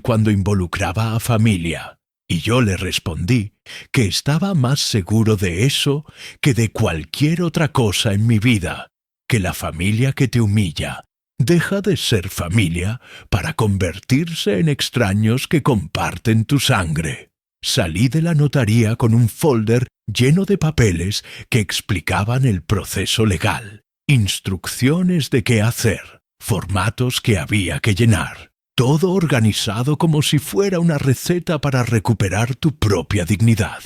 cuando involucraba a familia, y yo le respondí que estaba más seguro de eso que de cualquier otra cosa en mi vida, que la familia que te humilla deja de ser familia para convertirse en extraños que comparten tu sangre. Salí de la notaría con un folder lleno de papeles que explicaban el proceso legal, instrucciones de qué hacer, formatos que había que llenar, todo organizado como si fuera una receta para recuperar tu propia dignidad.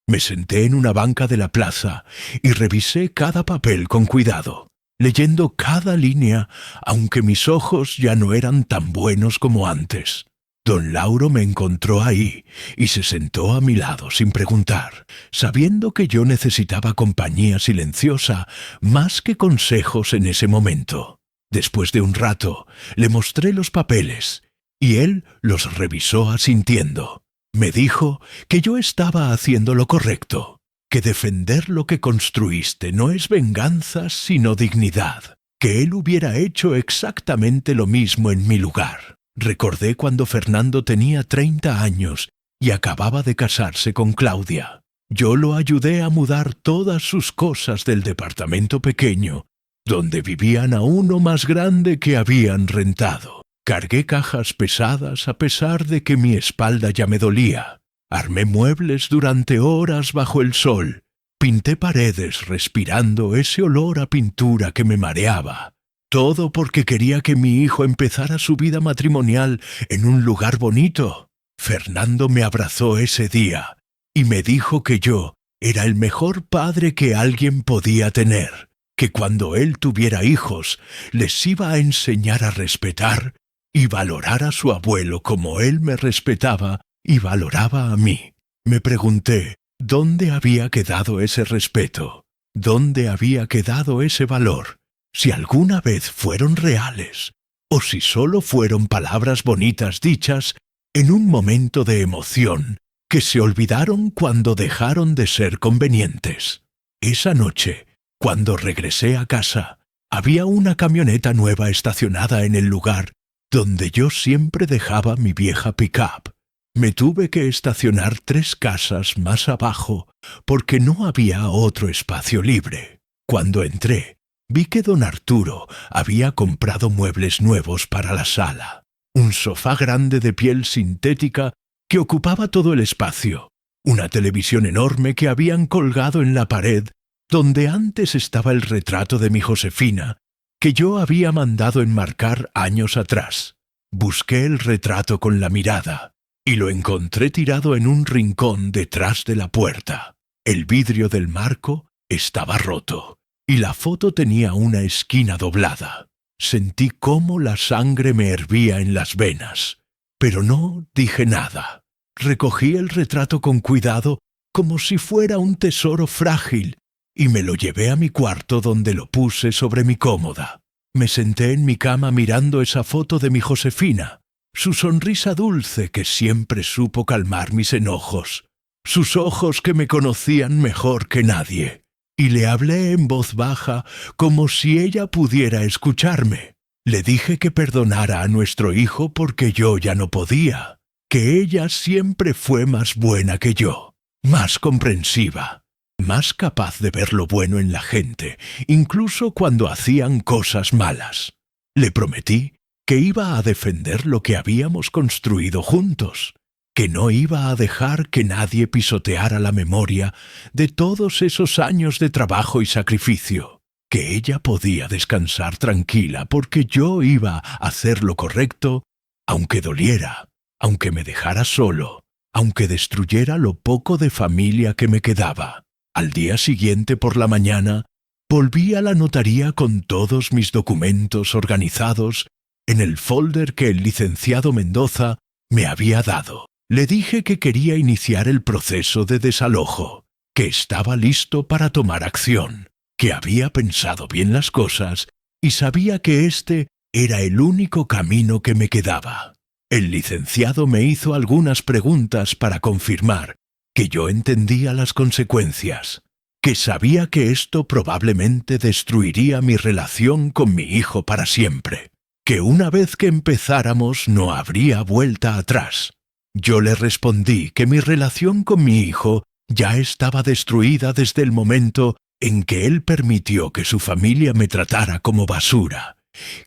Me senté en una banca de la plaza y revisé cada papel con cuidado, leyendo cada línea, aunque mis ojos ya no eran tan buenos como antes. Don Lauro me encontró ahí y se sentó a mi lado sin preguntar, sabiendo que yo necesitaba compañía silenciosa más que consejos en ese momento. Después de un rato, le mostré los papeles y él los revisó asintiendo. Me dijo que yo estaba haciendo lo correcto, que defender lo que construiste no es venganza sino dignidad, que él hubiera hecho exactamente lo mismo en mi lugar. Recordé cuando Fernando tenía 30 años y acababa de casarse con Claudia. Yo lo ayudé a mudar todas sus cosas del departamento pequeño, donde vivían, a uno más grande que habían rentado. Cargué cajas pesadas a pesar de que mi espalda ya me dolía. Armé muebles durante horas bajo el sol. Pinté paredes respirando ese olor a pintura que me mareaba. Todo porque quería que mi hijo empezara su vida matrimonial en un lugar bonito. Fernando me abrazó ese día y me dijo que yo era el mejor padre que alguien podía tener, que cuando él tuviera hijos les iba a enseñar a respetar y valorar a su abuelo como él me respetaba y valoraba a mí. Me pregunté, ¿dónde había quedado ese respeto? ¿Dónde había quedado ese valor? Si alguna vez fueron reales, o si solo fueron palabras bonitas dichas en un momento de emoción que se olvidaron cuando dejaron de ser convenientes. Esa noche, cuando regresé a casa, había una camioneta nueva estacionada en el lugar donde yo siempre dejaba mi vieja pick-up. Me tuve que estacionar 3 casas más abajo porque no había otro espacio libre. Cuando entré, vi que don Arturo había comprado muebles nuevos para la sala. Un sofá grande de piel sintética que ocupaba todo el espacio. Una televisión enorme que habían colgado en la pared donde antes estaba el retrato de mi Josefina, que yo había mandado enmarcar años atrás. Busqué el retrato con la mirada y lo encontré tirado en un rincón detrás de la puerta. El vidrio del marco estaba roto y la foto tenía una esquina doblada. Sentí cómo la sangre me hervía en las venas, pero no dije nada. Recogí el retrato con cuidado como si fuera un tesoro frágil y me lo llevé a mi cuarto, donde lo puse sobre mi cómoda. Me senté en mi cama mirando esa foto de mi Josefina, su sonrisa dulce que siempre supo calmar mis enojos, sus ojos que me conocían mejor que nadie, y le hablé en voz baja como si ella pudiera escucharme. Le dije que perdonara a nuestro hijo porque yo ya no podía, que ella siempre fue más buena que yo, más comprensiva, más capaz de ver lo bueno en la gente, incluso cuando hacían cosas malas. Le prometí que iba a defender lo que habíamos construido juntos, que no iba a dejar que nadie pisoteara la memoria de todos esos años de trabajo y sacrificio, que ella podía descansar tranquila porque yo iba a hacer lo correcto, aunque doliera, aunque me dejara solo, aunque destruyera lo poco de familia que me quedaba. Al día siguiente por la mañana, volví a la notaría con todos mis documentos organizados en el folder que el licenciado Mendoza me había dado. Le dije que quería iniciar el proceso de desalojo, que estaba listo para tomar acción, que había pensado bien las cosas y sabía que este era el único camino que me quedaba. El licenciado me hizo algunas preguntas para confirmar que yo entendía las consecuencias, que sabía que esto probablemente destruiría mi relación con mi hijo para siempre, que una vez que empezáramos no habría vuelta atrás. Yo le respondí que mi relación con mi hijo ya estaba destruida desde el momento en que él permitió que su familia me tratara como basura,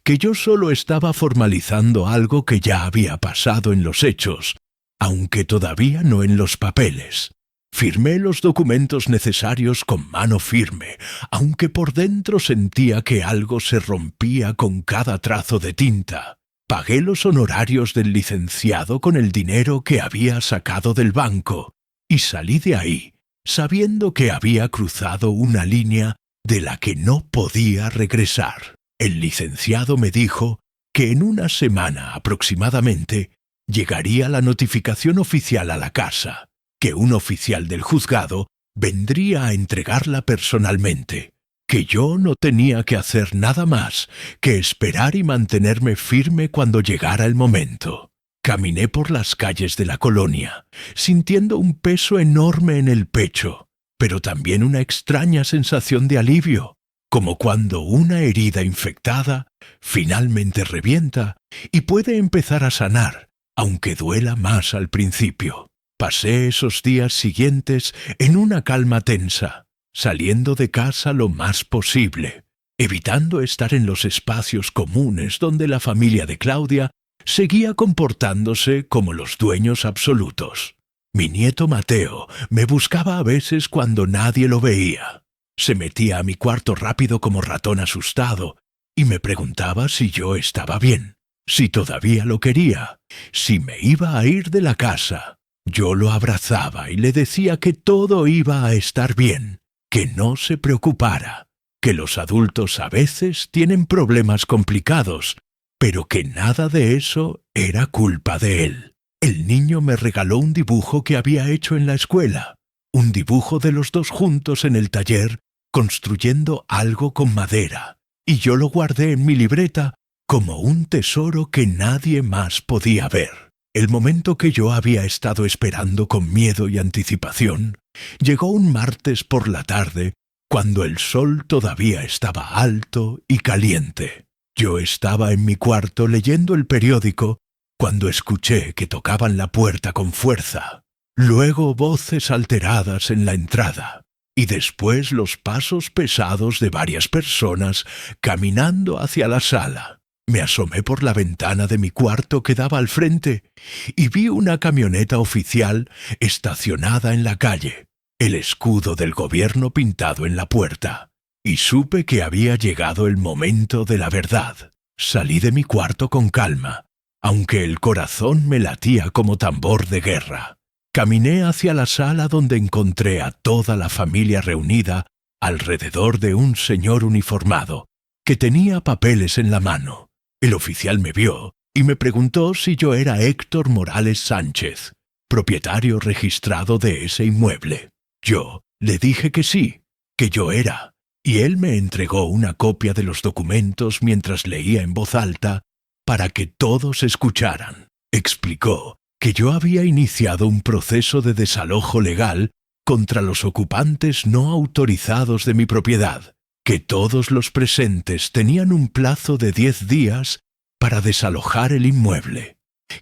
que yo solo estaba formalizando algo que ya había pasado en los hechos, aunque todavía no en los papeles. Firmé los documentos necesarios con mano firme, aunque por dentro sentía que algo se rompía con cada trazo de tinta. Pagué los honorarios del licenciado con el dinero que había sacado del banco y salí de ahí, sabiendo que había cruzado una línea de la que no podía regresar. El licenciado me dijo que en una semana aproximadamente llegaría la notificación oficial a la casa, que un oficial del juzgado vendría a entregarla personalmente, que yo no tenía que hacer nada más que esperar y mantenerme firme cuando llegara el momento. Caminé por las calles de la colonia, sintiendo un peso enorme en el pecho, pero también una extraña sensación de alivio. como cuando una herida infectada finalmente revienta y puede empezar a sanar, aunque duela más al principio. Pasé esos días siguientes en una calma tensa, saliendo de casa lo más posible, evitando estar en los espacios comunes donde la familia de Claudia seguía comportándose como los dueños absolutos. Mi nieto Mateo me buscaba a veces cuando nadie lo veía. Se metía a mi cuarto rápido como ratón asustado y me preguntaba si yo estaba bien, si todavía lo quería, si me iba a ir de la casa. Yo lo abrazaba y le decía que todo iba a estar bien, que no se preocupara, que los adultos a veces tienen problemas complicados, pero que nada de eso era culpa de él. El niño me regaló un dibujo que había hecho en la escuela, un dibujo de los dos juntos en el taller construyendo algo con madera, y yo lo guardé en mi libreta como un tesoro que nadie más podía ver. El momento que yo había estado esperando con miedo y anticipación llegó un martes por la tarde, cuando el sol todavía estaba alto y caliente. Yo estaba en mi cuarto leyendo el periódico cuando escuché que tocaban la puerta con fuerza, luego voces alteradas en la entrada, y después los pasos pesados de varias personas caminando hacia la sala. Me asomé por la ventana de mi cuarto que daba al frente y vi una camioneta oficial estacionada en la calle, el escudo del gobierno pintado en la puerta, y supe que había llegado el momento de la verdad. Salí de mi cuarto con calma, aunque el corazón me latía como tambor de guerra. Caminé hacia la sala donde encontré a toda la familia reunida alrededor de un señor uniformado que tenía papeles en la mano. El oficial me vio y me preguntó si yo era Héctor Morales Sánchez, propietario registrado de ese inmueble. Yo le dije que sí, que yo era, y él me entregó una copia de los documentos mientras leía en voz alta para que todos escucharan. Explicó que yo había iniciado un proceso de desalojo legal contra los ocupantes no autorizados de mi propiedad, que todos los presentes tenían un plazo de 10 días para desalojar el inmueble,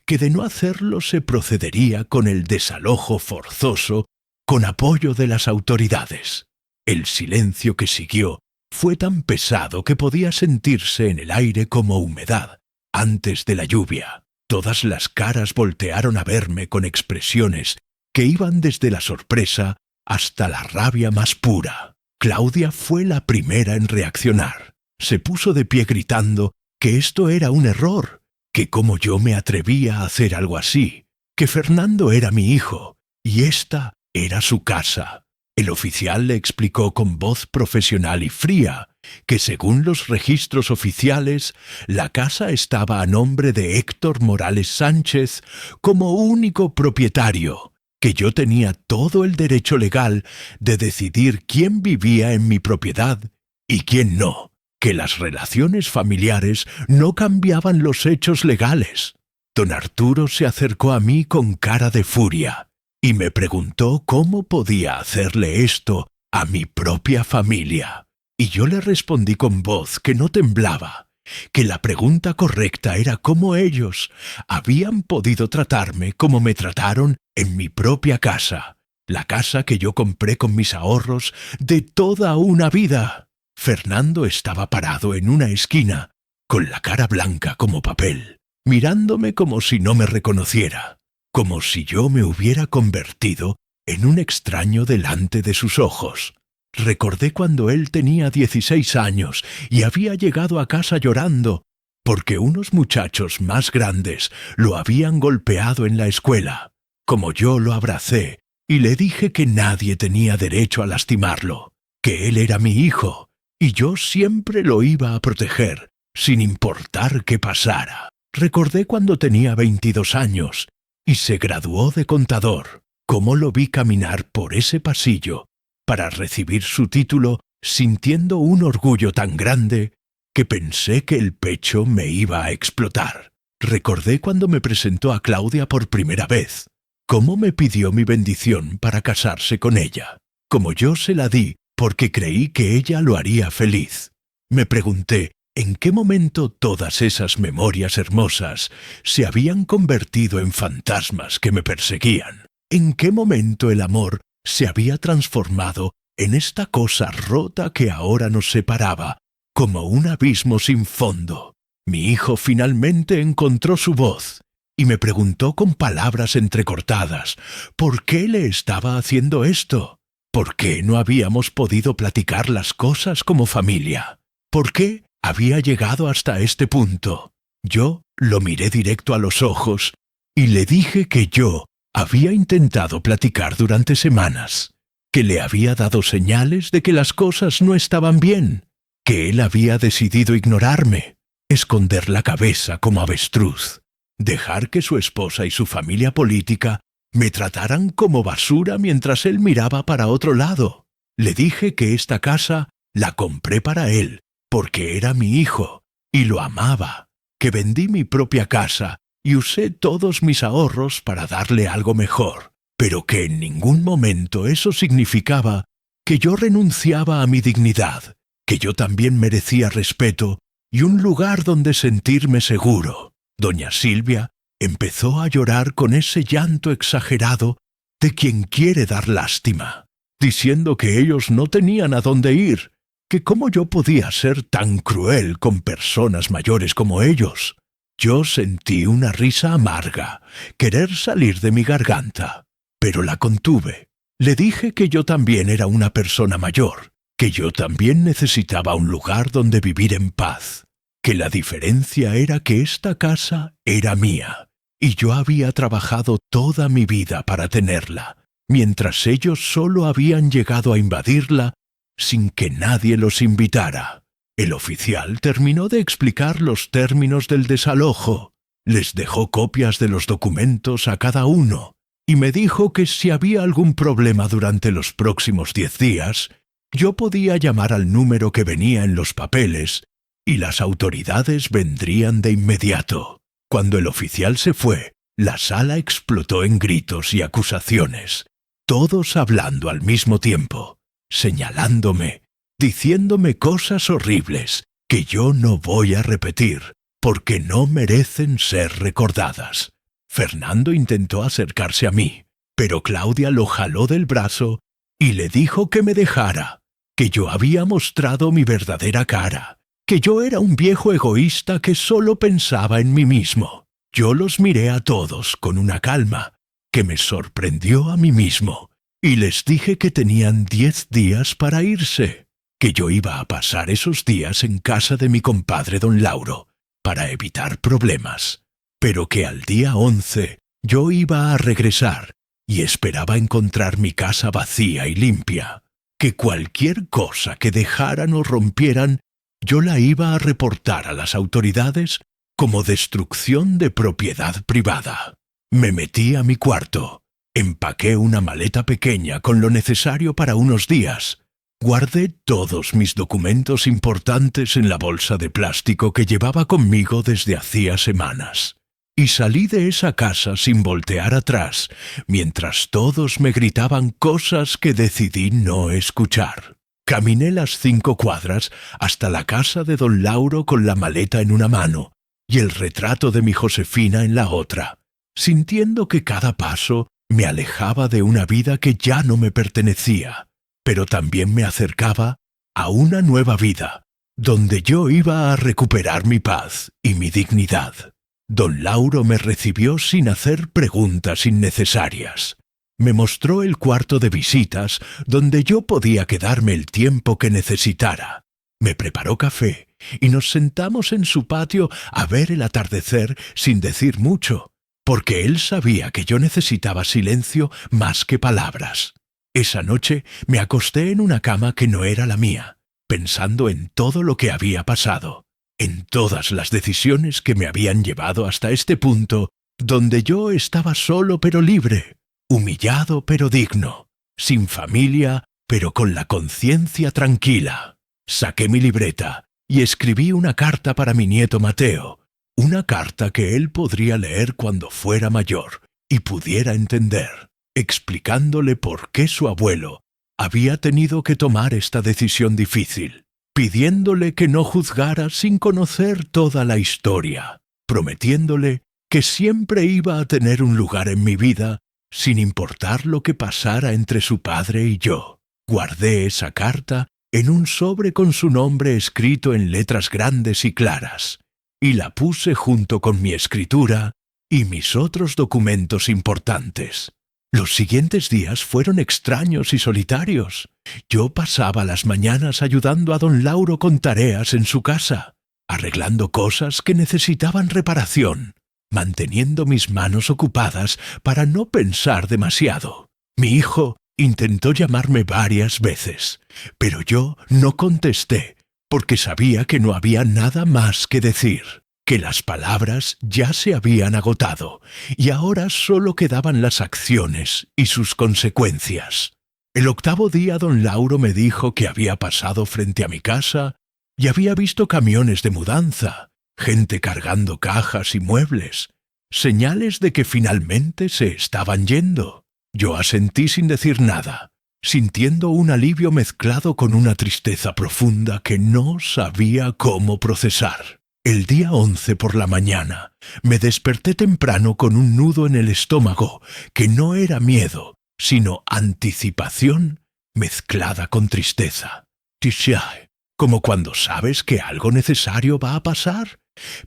que de no hacerlo se procedería con el desalojo forzoso con apoyo de las autoridades. El silencio que siguió fue tan pesado que podía sentirse en el aire como humedad antes de la lluvia. Todas las caras voltearon a verme con expresiones que iban desde la sorpresa hasta la rabia más pura. Claudia fue la primera en reaccionar. Se puso de pie gritando que esto era un error, que cómo yo me atrevía a hacer algo así, que Fernando era mi hijo y esta era su casa. El oficial le explicó con voz profesional y fría que según los registros oficiales, la casa estaba a nombre de Héctor Morales Sánchez como único propietario, que yo tenía todo el derecho legal de decidir quién vivía en mi propiedad y quién no, que las relaciones familiares no cambiaban los hechos legales. Don Arturo se acercó a mí con cara de furia y me preguntó cómo podía hacerle esto a mi propia familia. Y yo le respondí con voz que no temblaba, que la pregunta correcta era cómo ellos habían podido tratarme como me trataron en mi propia casa, la casa que yo compré con mis ahorros de toda una vida. Fernando estaba parado en una esquina, con la cara blanca como papel, mirándome como si no me reconociera, como si yo me hubiera convertido en un extraño delante de sus ojos. Recordé cuando él tenía 16 años y había llegado a casa llorando porque unos muchachos más grandes lo habían golpeado en la escuela. Como yo lo abracé y le dije que nadie tenía derecho a lastimarlo, que él era mi hijo y yo siempre lo iba a proteger, sin importar qué pasara. Recordé cuando tenía 22 años y se graduó de contador, cómo lo vi caminar por ese pasillo para recibir su título, sintiendo un orgullo tan grande que pensé que el pecho me iba a explotar. Recordé cuando me presentó a Claudia por primera vez, cómo me pidió mi bendición para casarse con ella, como yo se la di porque creí que ella lo haría feliz. Me pregunté en qué momento todas esas memorias hermosas se habían convertido en fantasmas que me perseguían. ¿En qué momento el amor se había transformado en esta cosa rota que ahora nos separaba, como un abismo sin fondo? Mi hijo finalmente encontró su voz y me preguntó con palabras entrecortadas por qué le estaba haciendo esto. ¿Por qué no habíamos podido platicar las cosas como familia? ¿Por qué había llegado hasta este punto? Yo lo miré directo a los ojos y le dije que yo había intentado platicar durante semanas, que le había dado señales de que las cosas no estaban bien, que él había decidido ignorarme, esconder la cabeza como avestruz, dejar que su esposa y su familia política me trataran como basura mientras él miraba para otro lado. Le dije que esta casa la compré para él, porque era mi hijo, y lo amaba, que vendí mi propia casa y usé todos mis ahorros para darle algo mejor, pero que en ningún momento eso significaba que yo renunciaba a mi dignidad, que yo también merecía respeto y un lugar donde sentirme seguro. Doña Silvia empezó a llorar con ese llanto exagerado de quien quiere dar lástima, diciendo que ellos no tenían a dónde ir, que cómo yo podía ser tan cruel con personas mayores como ellos. Yo sentí una risa amarga, querer salir de mi garganta, pero la contuve. Le dije que yo también era una persona mayor, que yo también necesitaba un lugar donde vivir en paz, que la diferencia era que esta casa era mía, y yo había trabajado toda mi vida para tenerla, mientras ellos solo habían llegado a invadirla sin que nadie los invitara. El oficial terminó de explicar los términos del desalojo, les dejó copias de los documentos a cada uno, y me dijo que si había algún problema durante los próximos 10 días, yo podía llamar al número que venía en los papeles, y las autoridades vendrían de inmediato. Cuando el oficial se fue, la sala explotó en gritos y acusaciones, todos hablando al mismo tiempo, señalándome, diciéndome cosas horribles que yo no voy a repetir, porque no merecen ser recordadas. Fernando intentó acercarse a mí, pero Claudia lo jaló del brazo y le dijo que me dejara, que yo había mostrado mi verdadera cara, que yo era un viejo egoísta que solo pensaba en mí mismo. Yo los miré a todos con una calma que me sorprendió a mí mismo, y les dije que tenían 10 días para irse, que yo iba a pasar esos días en casa de mi compadre don Lauro, para evitar problemas, pero que al día 11 yo iba a regresar y esperaba encontrar mi casa vacía y limpia, que cualquier cosa que dejaran o rompieran yo la iba a reportar a las autoridades como destrucción de propiedad privada. Me metí a mi cuarto, empaqué una maleta pequeña con lo necesario para unos días, guardé todos mis documentos importantes en la bolsa de plástico que llevaba conmigo desde hacía semanas, y salí de esa casa sin voltear atrás, mientras todos me gritaban cosas que decidí no escuchar. Caminé las 5 cuadras hasta la casa de don Lauro con la maleta en una mano y el retrato de mi Josefina en la otra, sintiendo que cada paso me alejaba de una vida que ya no me pertenecía, pero también me acercaba a una nueva vida, donde yo iba a recuperar mi paz y mi dignidad. Don Lauro me recibió sin hacer preguntas innecesarias. Me mostró el cuarto de visitas donde yo podía quedarme el tiempo que necesitara. Me preparó café y nos sentamos en su patio a ver el atardecer sin decir mucho, porque él sabía que yo necesitaba silencio más que palabras. Esa noche me acosté en una cama que no era la mía, pensando en todo lo que había pasado, en todas las decisiones que me habían llevado hasta este punto donde yo estaba solo pero libre, humillado pero digno, sin familia pero con la conciencia tranquila. Saqué mi libreta y escribí una carta para mi nieto Mateo, una carta que él podría leer cuando fuera mayor y pudiera entender, explicándole por qué su abuelo Había tenido que tomar esta decisión difícil, pidiéndole que no juzgara sin conocer toda la historia, prometiéndole que siempre iba a tener un lugar en mi vida, sin importar lo que pasara entre su padre y yo. Guardé esa carta en un sobre con su nombre escrito en letras grandes y claras, y la puse junto con mi escritura y mis otros documentos importantes. Los siguientes días fueron extraños y solitarios. Yo pasaba las mañanas ayudando a don Lauro con tareas en su casa, arreglando cosas que necesitaban reparación, manteniendo mis manos ocupadas para no pensar demasiado. Mi hijo intentó llamarme varias veces, pero yo no contesté, porque sabía que no había nada más que decir, que las palabras ya se habían agotado y ahora solo quedaban las acciones y sus consecuencias. El 8º día don Lauro me dijo que había pasado frente a mi casa y había visto camiones de mudanza, gente cargando cajas y muebles, señales de que finalmente se estaban yendo. Yo asentí sin decir nada, sintiendo un alivio mezclado con una tristeza profunda que no sabía cómo procesar. El día 11 por la mañana me desperté temprano con un nudo en el estómago que no era miedo, sino anticipación mezclada con tristeza. Tishae, como cuando sabes que algo necesario va a pasar,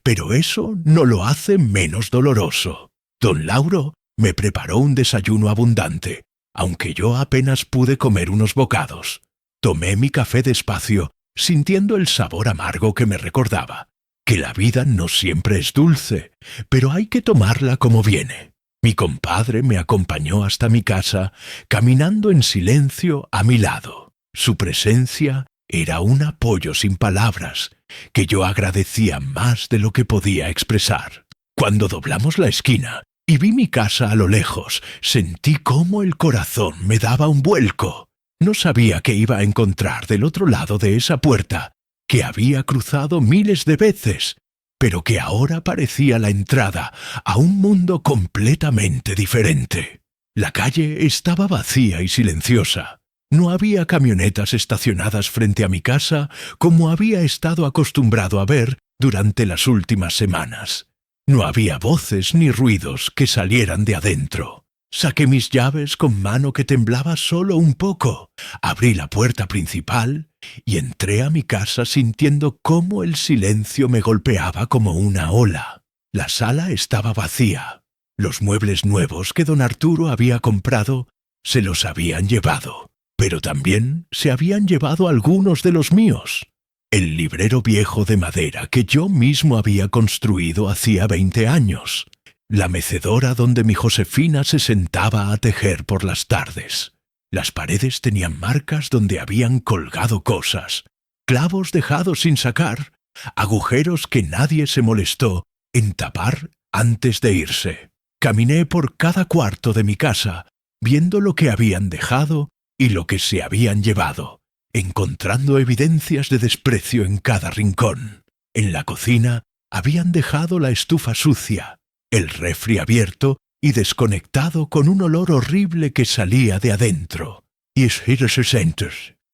pero eso no lo hace menos doloroso. Don Lauro me preparó un desayuno abundante, aunque yo apenas pude comer unos bocados. Tomé mi café despacio, sintiendo el sabor amargo que me recordaba que la vida no siempre es dulce, pero hay que tomarla como viene. Mi compadre me acompañó hasta mi casa, caminando en silencio a mi lado. Su presencia era un apoyo sin palabras, que yo agradecía más de lo que podía expresar. Cuando doblamos la esquina y vi mi casa a lo lejos, sentí cómo el corazón me daba un vuelco. No sabía qué iba a encontrar del otro lado de esa puerta, que había cruzado miles de veces, pero que ahora parecía la entrada a un mundo completamente diferente. La calle estaba vacía y silenciosa. No había camionetas estacionadas frente a mi casa como había estado acostumbrado a ver durante las últimas semanas. No había voces ni ruidos que salieran de adentro. Saqué mis llaves con mano que temblaba solo un poco, abrí la puerta principal y entré a mi casa sintiendo cómo el silencio me golpeaba como una ola. La sala estaba vacía. Los muebles nuevos que don Arturo había comprado se los habían llevado, pero también se habían llevado algunos de los míos. El librero viejo de madera que yo mismo había construido hacía 20 años. La mecedora donde mi Josefina se sentaba a tejer por las tardes. Las paredes tenían marcas donde habían colgado cosas, clavos dejados sin sacar, agujeros que nadie se molestó en tapar antes de irse. Caminé por cada cuarto de mi casa, viendo lo que habían dejado y lo que se habían llevado, encontrando evidencias de desprecio en cada rincón. En la cocina habían dejado la estufa sucia, el refri abierto y desconectado con un olor horrible que salía de adentro. Y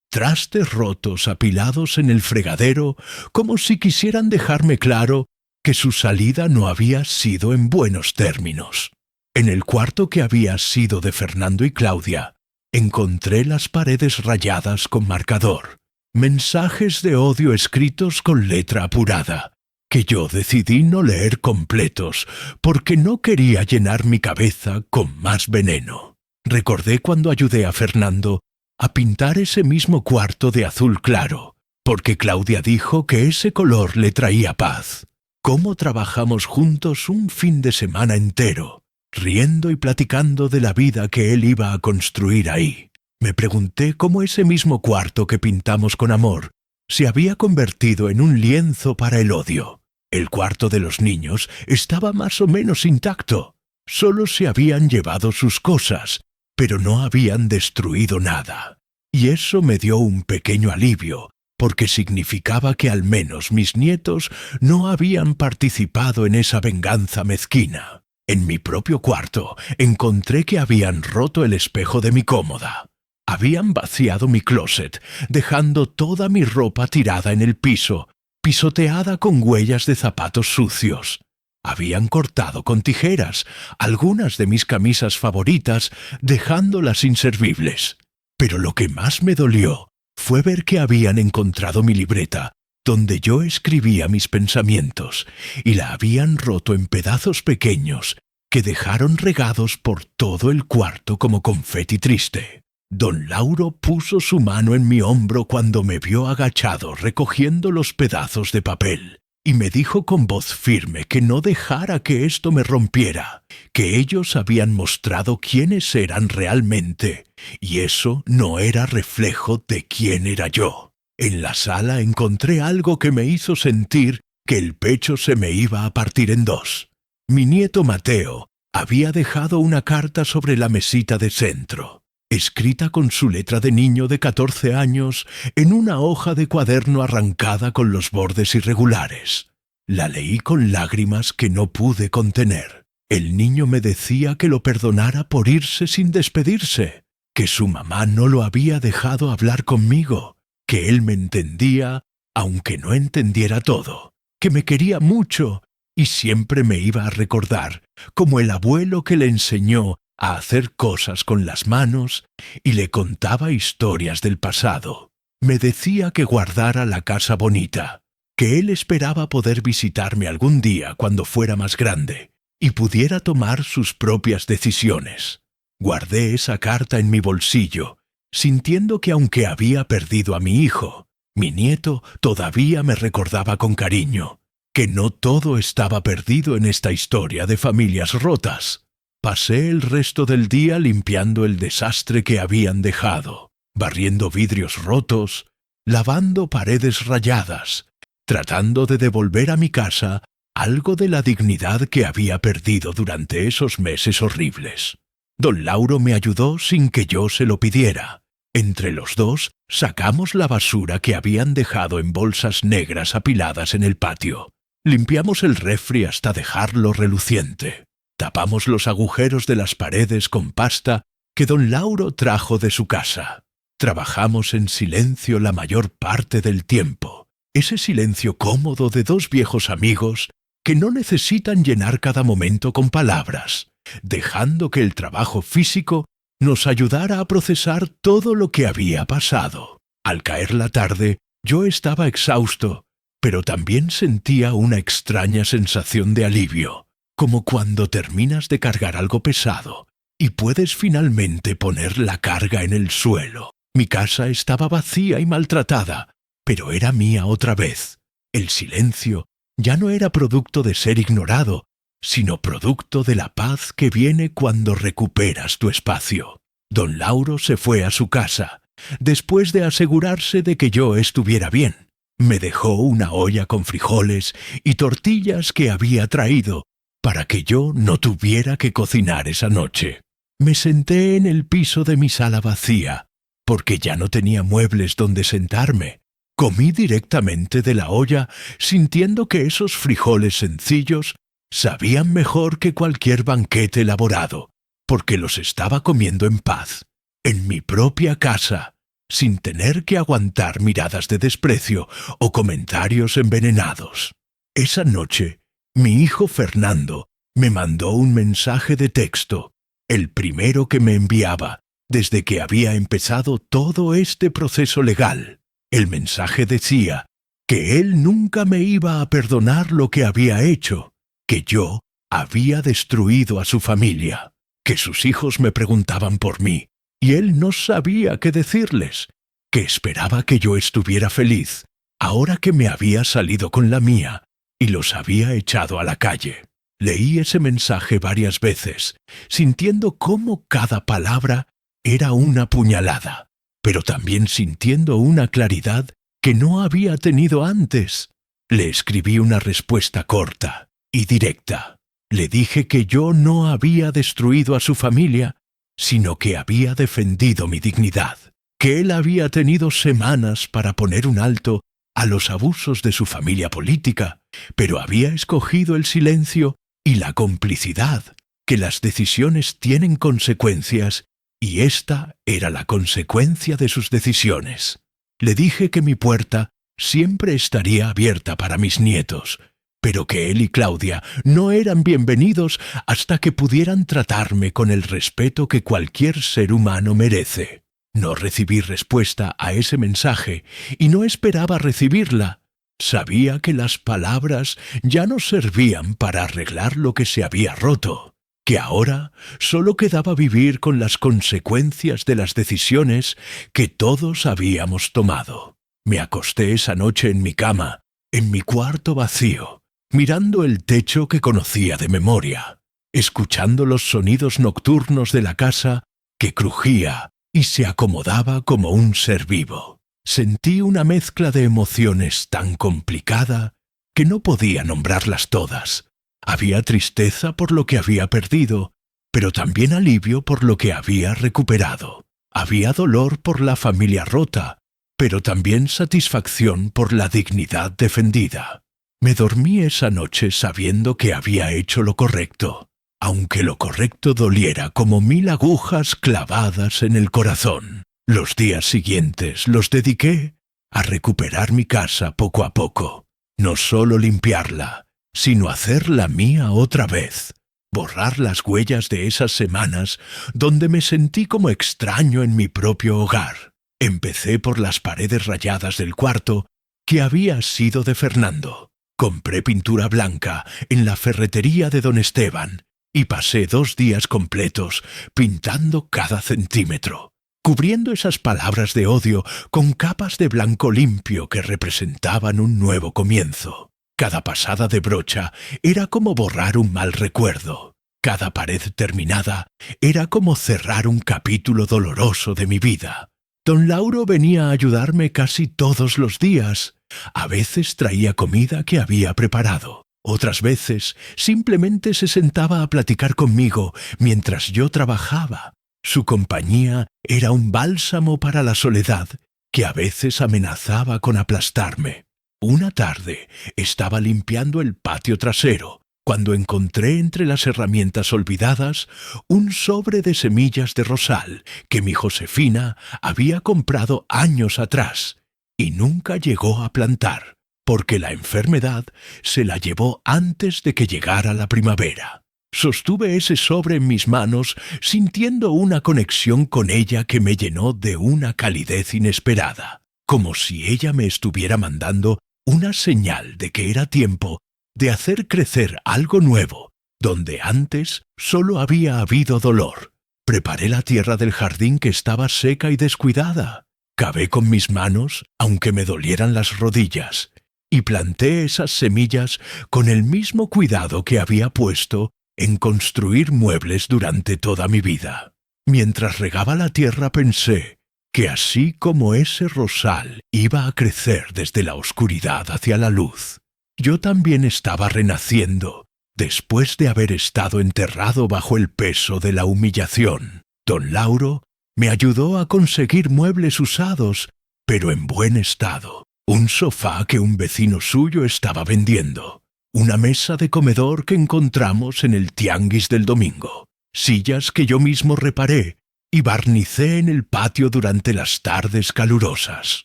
trastes rotos apilados en el fregadero como si quisieran dejarme claro que su salida no había sido en buenos términos. En el cuarto que había sido de Fernando y Claudia, encontré las paredes rayadas con marcador, mensajes de odio escritos con letra apurada, que yo decidí no leer completos porque no quería llenar mi cabeza con más veneno. Recordé cuando ayudé a Fernando a pintar ese mismo cuarto de azul claro, porque Claudia dijo que ese color le traía paz. Cómo trabajamos juntos un fin de semana entero, riendo y platicando de la vida que él iba a construir ahí. Me pregunté cómo ese mismo cuarto que pintamos con amor se había convertido en un lienzo para el odio. El cuarto de los niños estaba más o menos intacto. Solo se habían llevado sus cosas, pero no habían destruido nada. Y eso me dio un pequeño alivio, porque significaba que al menos mis nietos no habían participado en esa venganza mezquina. En mi propio cuarto encontré que habían roto el espejo de mi cómoda. Habían vaciado mi closet, dejando toda mi ropa tirada en el piso, pisoteada con huellas de zapatos sucios. Habían cortado con tijeras algunas de mis camisas favoritas, dejándolas inservibles. Pero lo que más me dolió fue ver que habían encontrado mi libreta, donde yo escribía mis pensamientos, y la habían roto en pedazos pequeños que dejaron regados por todo el cuarto como confeti triste. Don Lauro puso su mano en mi hombro cuando me vio agachado recogiendo los pedazos de papel, y me dijo con voz firme que no dejara que esto me rompiera, que ellos habían mostrado quiénes eran realmente, y eso no era reflejo de quién era yo. En la sala encontré algo que me hizo sentir que el pecho se me iba a partir en dos. Mi nieto Mateo había dejado una carta sobre la mesita de centro, escrita con su letra de niño de 14 años en una hoja de cuaderno arrancada con los bordes irregulares. La leí con lágrimas que no pude contener. El niño me decía que lo perdonara por irse sin despedirse, que su mamá no lo había dejado hablar conmigo, que él me entendía, aunque no entendiera todo, que me quería mucho y siempre me iba a recordar como el abuelo que le enseñó a hacer cosas con las manos y le contaba historias del pasado. Me decía que guardara la casa bonita, que él esperaba poder visitarme algún día cuando fuera más grande y pudiera tomar sus propias decisiones. Guardé esa carta en mi bolsillo, sintiendo que aunque había perdido a mi hijo, mi nieto todavía me recordaba con cariño, que no todo estaba perdido en esta historia de familias rotas. Pasé el resto del día limpiando el desastre que habían dejado, barriendo vidrios rotos, lavando paredes rayadas, tratando de devolver a mi casa algo de la dignidad que había perdido durante esos meses horribles. Don Lauro me ayudó sin que yo se lo pidiera. Entre los dos sacamos la basura que habían dejado en bolsas negras apiladas en el patio. Limpiamos el refri hasta dejarlo reluciente. Tapamos los agujeros de las paredes con pasta que don Lauro trajo de su casa. Trabajamos en silencio la mayor parte del tiempo. Ese silencio cómodo de dos viejos amigos que no necesitan llenar cada momento con palabras, dejando que el trabajo físico nos ayudara a procesar todo lo que había pasado. Al caer la tarde, yo estaba exhausto, pero también sentía una extraña sensación de alivio, como cuando terminas de cargar algo pesado y puedes finalmente poner la carga en el suelo. Mi casa estaba vacía y maltratada, pero era mía otra vez. El silencio ya no era producto de ser ignorado, sino producto de la paz que viene cuando recuperas tu espacio. Don Lauro se fue a su casa, después de asegurarse de que yo estuviera bien. Me dejó una olla con frijoles y tortillas que había traído para que yo no tuviera que cocinar esa noche. Me senté en el piso de mi sala vacía, porque ya no tenía muebles donde sentarme. Comí directamente de la olla, sintiendo que esos frijoles sencillos sabían mejor que cualquier banquete elaborado, porque los estaba comiendo en paz, en mi propia casa, sin tener que aguantar miradas de desprecio o comentarios envenenados. Esa noche, mi hijo Fernando me mandó un mensaje de texto, el primero que me enviaba desde que había empezado todo este proceso legal. El mensaje decía que él nunca me iba a perdonar lo que había hecho, que yo había destruido a su familia, que sus hijos me preguntaban por mí, y él no sabía qué decirles, que esperaba que yo estuviera feliz, ahora que me había salido con la mía y los había echado a la calle. Leí ese mensaje varias veces, sintiendo cómo cada palabra era una puñalada, pero también sintiendo una claridad que no había tenido antes. Le escribí una respuesta corta y directa. Le dije que yo no había destruido a su familia, sino que había defendido mi dignidad, que él había tenido semanas para poner un alto a los abusos de su familia política, pero había escogido el silencio y la complicidad, que las decisiones tienen consecuencias y esta era la consecuencia de sus decisiones. Le dije que mi puerta siempre estaría abierta para mis nietos, pero que él y Claudia no eran bienvenidos hasta que pudieran tratarme con el respeto que cualquier ser humano merece. No recibí respuesta a ese mensaje y no esperaba recibirla. Sabía que las palabras ya no servían para arreglar lo que se había roto, que ahora solo quedaba vivir con las consecuencias de las decisiones que todos habíamos tomado. Me acosté esa noche en mi cama, en mi cuarto vacío, mirando el techo que conocía de memoria, escuchando los sonidos nocturnos de la casa que crujía y se acomodaba como un ser vivo. Sentí una mezcla de emociones tan complicada que no podía nombrarlas todas. Había tristeza por lo que había perdido, pero también alivio por lo que había recuperado. Había dolor por la familia rota, pero también satisfacción por la dignidad defendida. Me dormí esa noche sabiendo que había hecho lo correcto, aunque lo correcto doliera como 1000 agujas clavadas en el corazón. Los días siguientes los dediqué a recuperar mi casa poco a poco. No solo limpiarla, sino hacerla mía otra vez. Borrar las huellas de esas semanas donde me sentí como extraño en mi propio hogar. Empecé por las paredes rayadas del cuarto que había sido de Fernando. Compré pintura blanca en la ferretería de don Esteban y pasé 2 días completos pintando cada centímetro, cubriendo esas palabras de odio con capas de blanco limpio que representaban un nuevo comienzo. Cada pasada de brocha era como borrar un mal recuerdo. Cada pared terminada era como cerrar un capítulo doloroso de mi vida. Don Lauro venía a ayudarme casi todos los días. A veces traía comida que había preparado. Otras veces simplemente se sentaba a platicar conmigo mientras yo trabajaba. Su compañía era un bálsamo para la soledad que a veces amenazaba con aplastarme. Una tarde estaba limpiando el patio trasero cuando encontré entre las herramientas olvidadas un sobre de semillas de rosal que mi Josefina había comprado años atrás y nunca llegó a plantar, porque la enfermedad se la llevó antes de que llegara la primavera. Sostuve ese sobre en mis manos, sintiendo una conexión con ella que me llenó de una calidez inesperada, como si ella me estuviera mandando una señal de que era tiempo de hacer crecer algo nuevo, donde antes solo había habido dolor. Preparé la tierra del jardín que estaba seca y descuidada. Cavé con mis manos, aunque me dolieran las rodillas, y planté esas semillas con el mismo cuidado que había puesto en construir muebles durante toda mi vida. Mientras regaba la tierra pensé que así como ese rosal iba a crecer desde la oscuridad hacia la luz, yo también estaba renaciendo después de haber estado enterrado bajo el peso de la humillación. Don Lauro me ayudó a conseguir muebles usados, pero en buen estado. Un sofá que un vecino suyo estaba vendiendo. Una mesa de comedor que encontramos en el tianguis del domingo. Sillas que yo mismo reparé y barnicé en el patio durante las tardes calurosas.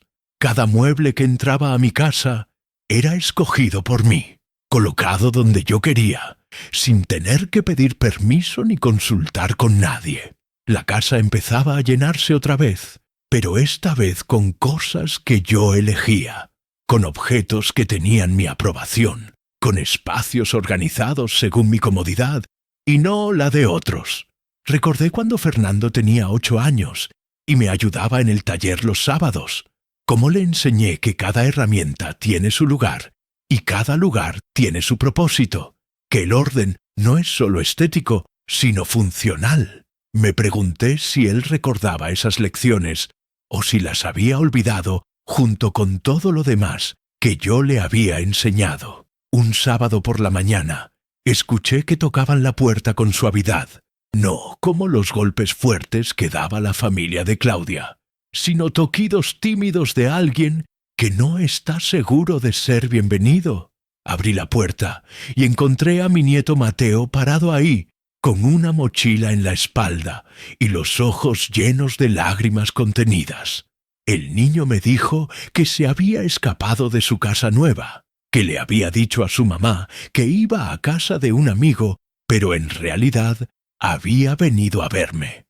Cada mueble que entraba a mi casa era escogido por mí, colocado donde yo quería, sin tener que pedir permiso ni consultar con nadie. La casa empezaba a llenarse otra vez, pero esta vez con cosas que yo elegía, con objetos que tenían mi aprobación, con espacios organizados según mi comodidad y no la de otros. Recordé cuando Fernando tenía 8 años y me ayudaba en el taller los sábados, cómo le enseñé que cada herramienta tiene su lugar y cada lugar tiene su propósito, que el orden no es solo estético, sino funcional. Me pregunté si él recordaba esas lecciones o si las había olvidado junto con todo lo demás que yo le había enseñado. Un sábado por la mañana, escuché que tocaban la puerta con suavidad, no como los golpes fuertes que daba la familia de Claudia, sino toquidos tímidos de alguien que no está seguro de ser bienvenido. Abrí la puerta y encontré a mi nieto Mateo parado ahí, con una mochila en la espalda y los ojos llenos de lágrimas contenidas. El niño me dijo que se había escapado de su casa nueva, que le había dicho a su mamá que iba a casa de un amigo, pero en realidad había venido a verme.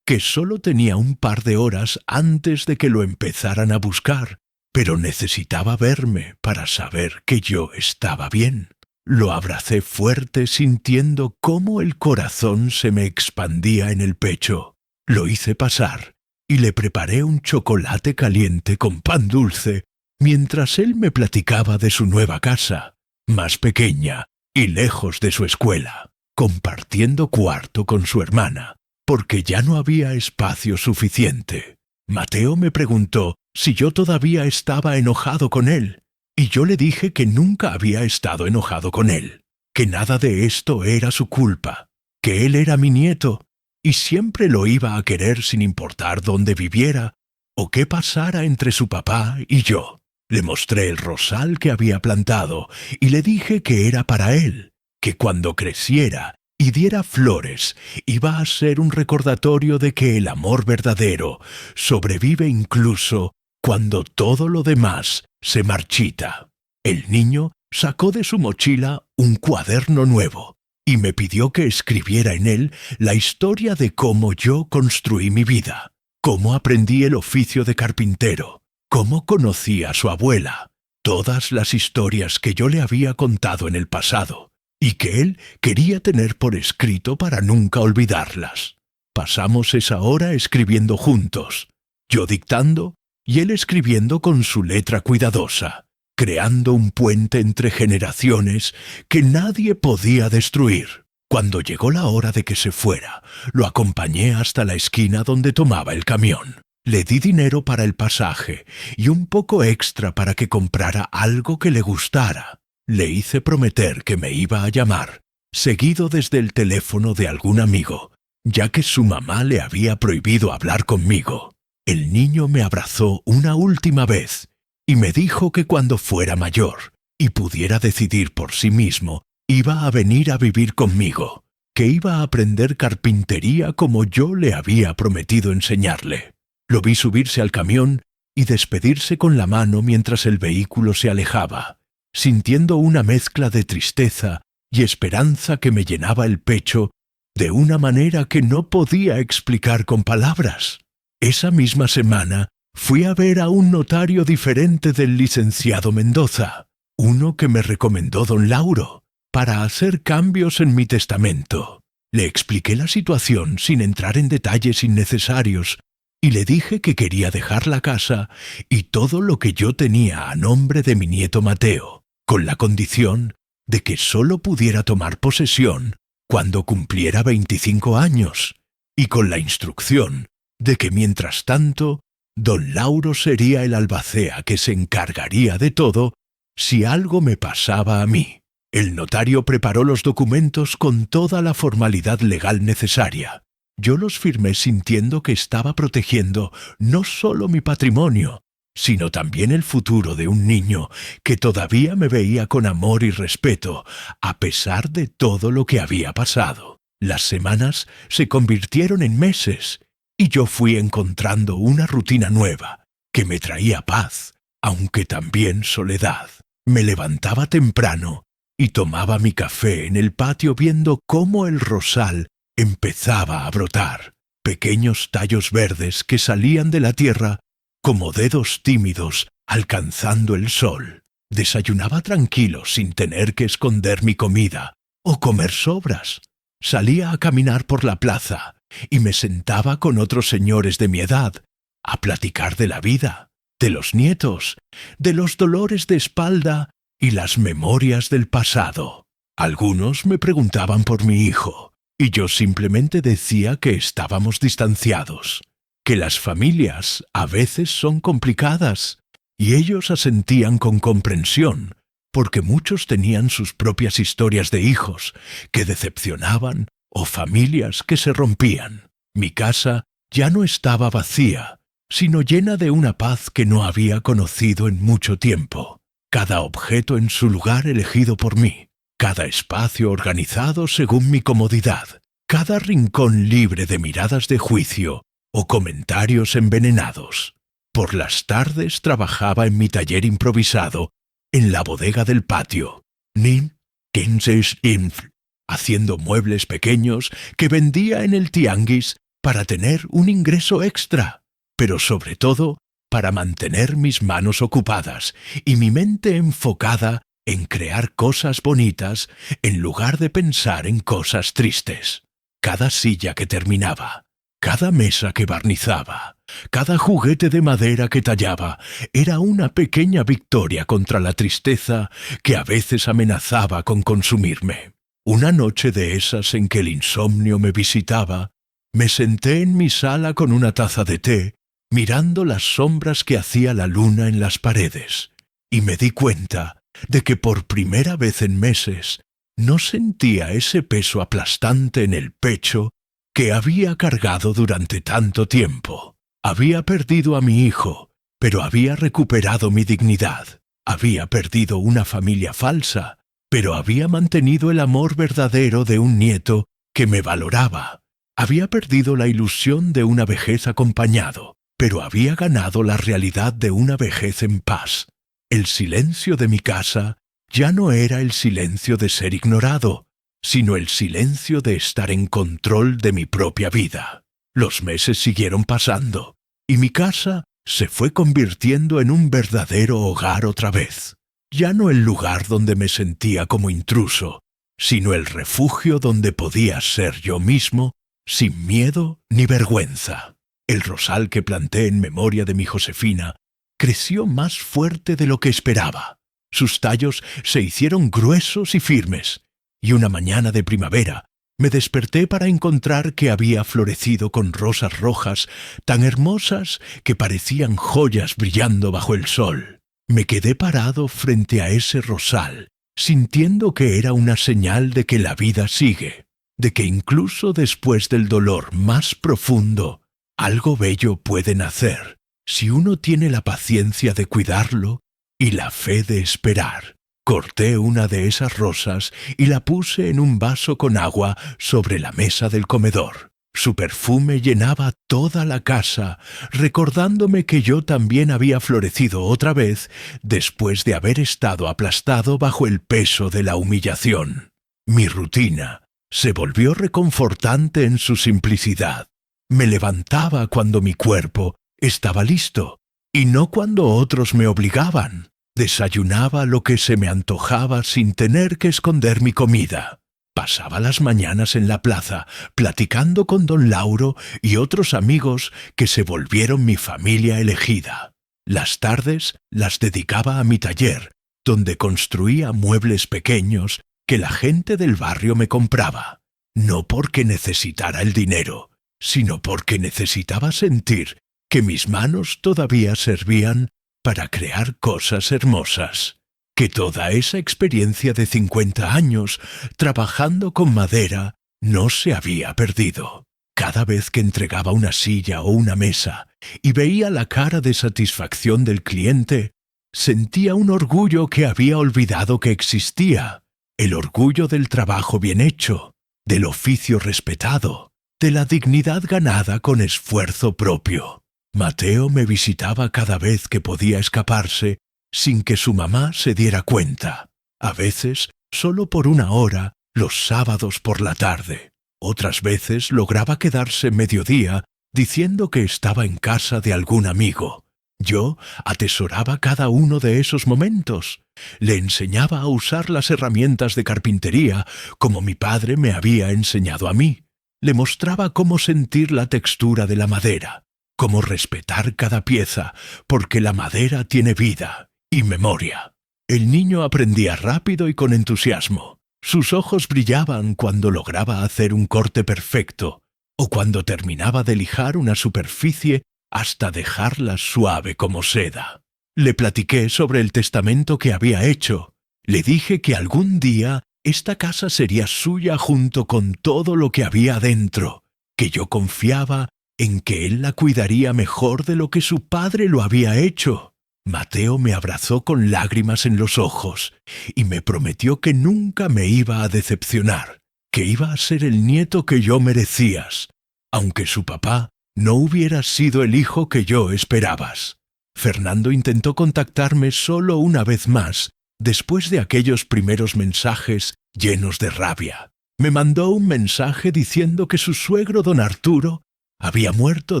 Que solo tenía un par de horas antes de que lo empezaran a buscar, pero necesitaba verme para saber que yo estaba bien. Lo abracé fuerte sintiendo cómo el corazón se me expandía en el pecho. Lo hice pasar y le preparé un chocolate caliente con pan dulce mientras él me platicaba de su nueva casa, más pequeña y lejos de su escuela, compartiendo cuarto con su hermana, porque ya no había espacio suficiente. Mateo me preguntó si yo todavía estaba enojado con él, y yo le dije que nunca había estado enojado con él, que nada de esto era su culpa, que él era mi nieto, y siempre lo iba a querer sin importar dónde viviera o qué pasara entre su papá y yo. Le mostré el rosal que había plantado y le dije que era para él, que cuando creciera y diera flores iba a ser un recordatorio de que el amor verdadero sobrevive incluso cuando todo lo demás se marchita. El niño sacó de su mochila un cuaderno nuevo y me pidió que escribiera en él la historia de cómo yo construí mi vida, cómo aprendí el oficio de carpintero, cómo conocí a su abuela, todas las historias que yo le había contado en el pasado y que él quería tener por escrito para nunca olvidarlas. Pasamos esa hora escribiendo juntos, yo dictando y él escribiendo con su letra cuidadosa, creando un puente entre generaciones que nadie podía destruir. Cuando llegó la hora de que se fuera, lo acompañé hasta la esquina donde tomaba el camión. Le di dinero para el pasaje y un poco extra para que comprara algo que le gustara. Le hice prometer que me iba a llamar, seguido desde el teléfono de algún amigo, ya que su mamá le había prohibido hablar conmigo. El niño me abrazó una última vez y me dijo que cuando fuera mayor y pudiera decidir por sí mismo, iba a venir a vivir conmigo, que iba a aprender carpintería como yo le había prometido enseñarle. Lo vi subirse al camión y despedirse con la mano mientras el vehículo se alejaba, sintiendo una mezcla de tristeza y esperanza que me llenaba el pecho de una manera que no podía explicar con palabras. Esa misma semana fui a ver a un notario diferente del licenciado Mendoza, uno que me recomendó don Lauro, para hacer cambios en mi testamento. Le expliqué la situación sin entrar en detalles innecesarios y le dije que quería dejar la casa y todo lo que yo tenía a nombre de mi nieto Mateo, con la condición de que solo pudiera tomar posesión cuando cumpliera 25 años, y con la instrucción de que mientras tanto don Lauro sería el albacea que se encargaría de todo si algo me pasaba a mí. El notario preparó los documentos con toda la formalidad legal necesaria. Yo los firmé sintiendo que estaba protegiendo no solo mi patrimonio, sino también el futuro de un niño que todavía me veía con amor y respeto, a pesar de todo lo que había pasado. Las semanas se convirtieron en meses, y yo fui encontrando una rutina nueva, que me traía paz, aunque también soledad. Me levantaba temprano y tomaba mi café en el patio viendo cómo el rosal empezaba a brotar, pequeños tallos verdes que salían de la tierra como dedos tímidos alcanzando el sol. Desayunaba tranquilo sin tener que esconder mi comida o comer sobras. Salía a caminar por la plaza y me sentaba con otros señores de mi edad a platicar de la vida, de los nietos, de los dolores de espalda y las memorias del pasado. Algunos me preguntaban por mi hijo, y yo simplemente decía que estábamos distanciados, que las familias a veces son complicadas, y ellos asentían con comprensión, porque muchos tenían sus propias historias de hijos que decepcionaban o familias que se rompían. Mi casa ya no estaba vacía, sino llena de una paz que no había conocido en mucho tiempo. Cada objeto en su lugar elegido por mí, cada espacio organizado según mi comodidad, cada rincón libre de miradas de juicio o comentarios envenenados. Por las tardes trabajaba en mi taller improvisado, en la bodega del patio, Nim Kenses Inf, haciendo muebles pequeños que vendía en el tianguis para tener un ingreso extra, pero sobre todo para mantener mis manos ocupadas y mi mente enfocada en crear cosas bonitas en lugar de pensar en cosas tristes. Cada silla que terminaba, cada mesa que barnizaba, cada juguete de madera que tallaba era una pequeña victoria contra la tristeza que a veces amenazaba con consumirme. Una noche de esas en que el insomnio me visitaba, me senté en mi sala con una taza de té, mirando las sombras que hacía la luna en las paredes, y me di cuenta de que por primera vez en meses no sentía ese peso aplastante en el pecho que había cargado durante tanto tiempo. Había perdido a mi hijo, pero había recuperado mi dignidad. Había perdido una familia falsa, pero había mantenido el amor verdadero de un nieto que me valoraba. Había perdido la ilusión de una vejez acompañado, pero había ganado la realidad de una vejez en paz. El silencio de mi casa ya no era el silencio de ser ignorado, sino el silencio de estar en control de mi propia vida. Los meses siguieron pasando, y mi casa se fue convirtiendo en un verdadero hogar otra vez. Ya no el lugar donde me sentía como intruso, sino el refugio donde podía ser yo mismo, sin miedo ni vergüenza. El rosal que planté en memoria de mi Josefina creció más fuerte de lo que esperaba. Sus tallos se hicieron gruesos y firmes, y una mañana de primavera me desperté para encontrar que había florecido con rosas rojas tan hermosas que parecían joyas brillando bajo el sol. Me quedé parado frente a ese rosal, sintiendo que era una señal de que la vida sigue, de que incluso después del dolor más profundo, algo bello puede nacer, si uno tiene la paciencia de cuidarlo y la fe de esperar. Corté una de esas rosas y la puse en un vaso con agua sobre la mesa del comedor. Su perfume llenaba toda la casa, recordándome que yo también había florecido otra vez después de haber estado aplastado bajo el peso de la humillación. Mi rutina se volvió reconfortante en su simplicidad. Me levantaba cuando mi cuerpo estaba listo, y no cuando otros me obligaban. Desayunaba lo que se me antojaba sin tener que esconder mi comida. Pasaba las mañanas en la plaza, platicando con don Lauro y otros amigos que se volvieron mi familia elegida. Las tardes las dedicaba a mi taller, donde construía muebles pequeños que la gente del barrio me compraba. No porque necesitara el dinero, sino porque necesitaba sentir que mis manos todavía servían para crear cosas hermosas, que toda esa experiencia de 50 años trabajando con madera no se había perdido. Cada vez que entregaba una silla o una mesa y veía la cara de satisfacción del cliente, sentía un orgullo que había olvidado que existía, el orgullo del trabajo bien hecho, del oficio respetado, de la dignidad ganada con esfuerzo propio. Mateo me visitaba cada vez que podía escaparse sin que su mamá se diera cuenta. A veces, solo por una hora, los sábados por la tarde. Otras veces lograba quedarse mediodía diciendo que estaba en casa de algún amigo. Yo atesoraba cada uno de esos momentos. Le enseñaba a usar las herramientas de carpintería como mi padre me había enseñado a mí. Le mostraba cómo sentir la textura de la madera, cómo respetar cada pieza, porque la madera tiene vida y memoria. El niño aprendía rápido y con entusiasmo. Sus ojos brillaban cuando lograba hacer un corte perfecto, o cuando terminaba de lijar una superficie hasta dejarla suave como seda. Le platiqué sobre el testamento que había hecho. Le dije que algún día esta casa sería suya junto con todo lo que había dentro, que yo confiaba en que él la cuidaría mejor de lo que su padre lo había hecho. Mateo me abrazó con lágrimas en los ojos y me prometió que nunca me iba a decepcionar, que iba a ser el nieto que yo merecías, aunque su papá no hubiera sido el hijo que yo esperabas. Fernando intentó contactarme solo una vez más, después de aquellos primeros mensajes llenos de rabia. Me mandó un mensaje diciendo que su suegro don Arturo había muerto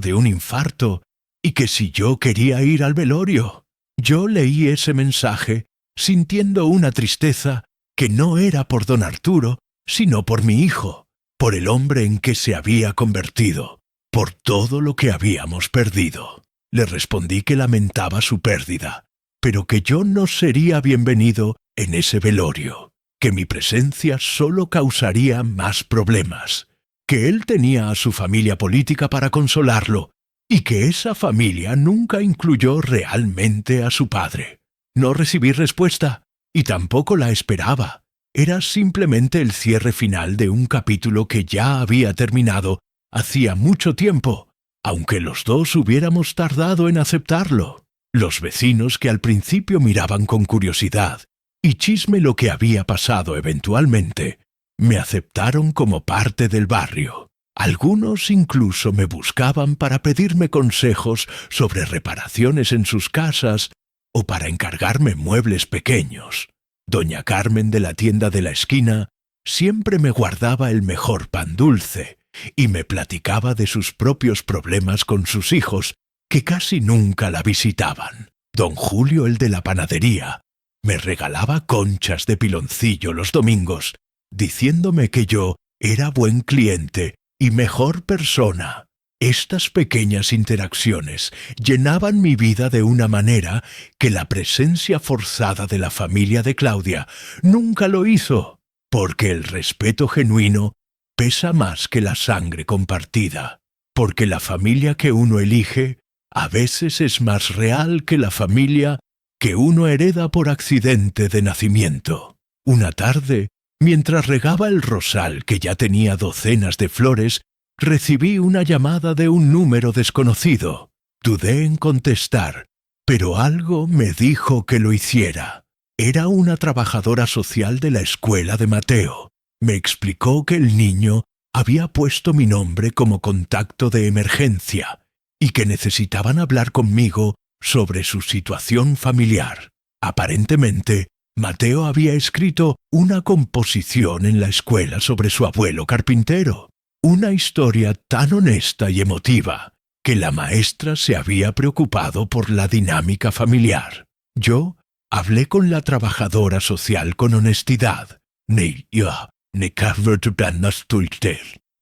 de un infarto y que si yo quería ir al velorio. Yo leí ese mensaje sintiendo una tristeza que no era por don Arturo, sino por mi hijo, por el hombre en que se había convertido, por todo lo que habíamos perdido. Le respondí que lamentaba su pérdida, pero que yo no sería bienvenido en ese velorio, que mi presencia solo causaría más problemas, que él tenía a su familia política para consolarlo, y que esa familia nunca incluyó realmente a su padre. No recibí respuesta, y tampoco la esperaba. Era simplemente el cierre final de un capítulo que ya había terminado hacía mucho tiempo, aunque los dos hubiéramos tardado en aceptarlo. Los vecinos, que al principio miraban con curiosidad y chisme lo que había pasado eventualmente, me aceptaron como parte del barrio. Algunos incluso me buscaban para pedirme consejos sobre reparaciones en sus casas o para encargarme muebles pequeños. Doña Carmen de la tienda de la esquina siempre me guardaba el mejor pan dulce y me platicaba de sus propios problemas con sus hijos, que casi nunca la visitaban. Don Julio, el de la panadería, me regalaba conchas de piloncillo los domingos, diciéndome que yo era buen cliente y mejor persona. Estas pequeñas interacciones llenaban mi vida de una manera que la presencia forzada de la familia de Claudia nunca lo hizo, porque el respeto genuino pesa más que la sangre compartida, porque la familia que uno elige a veces es más real que la familia que uno hereda por accidente de nacimiento. Una tarde, mientras regaba el rosal que ya tenía docenas de flores, recibí una llamada de un número desconocido. Dudé en contestar, pero algo me dijo que lo hiciera. Era una trabajadora social de la escuela de Mateo. Me explicó que el niño había puesto mi nombre como contacto de emergencia y que necesitaban hablar conmigo sobre su situación familiar. Aparentemente, Mateo había escrito una composición en la escuela sobre su abuelo carpintero. Una historia tan honesta y emotiva que la maestra se había preocupado por la dinámica familiar. Yo hablé con la trabajadora social con honestidad.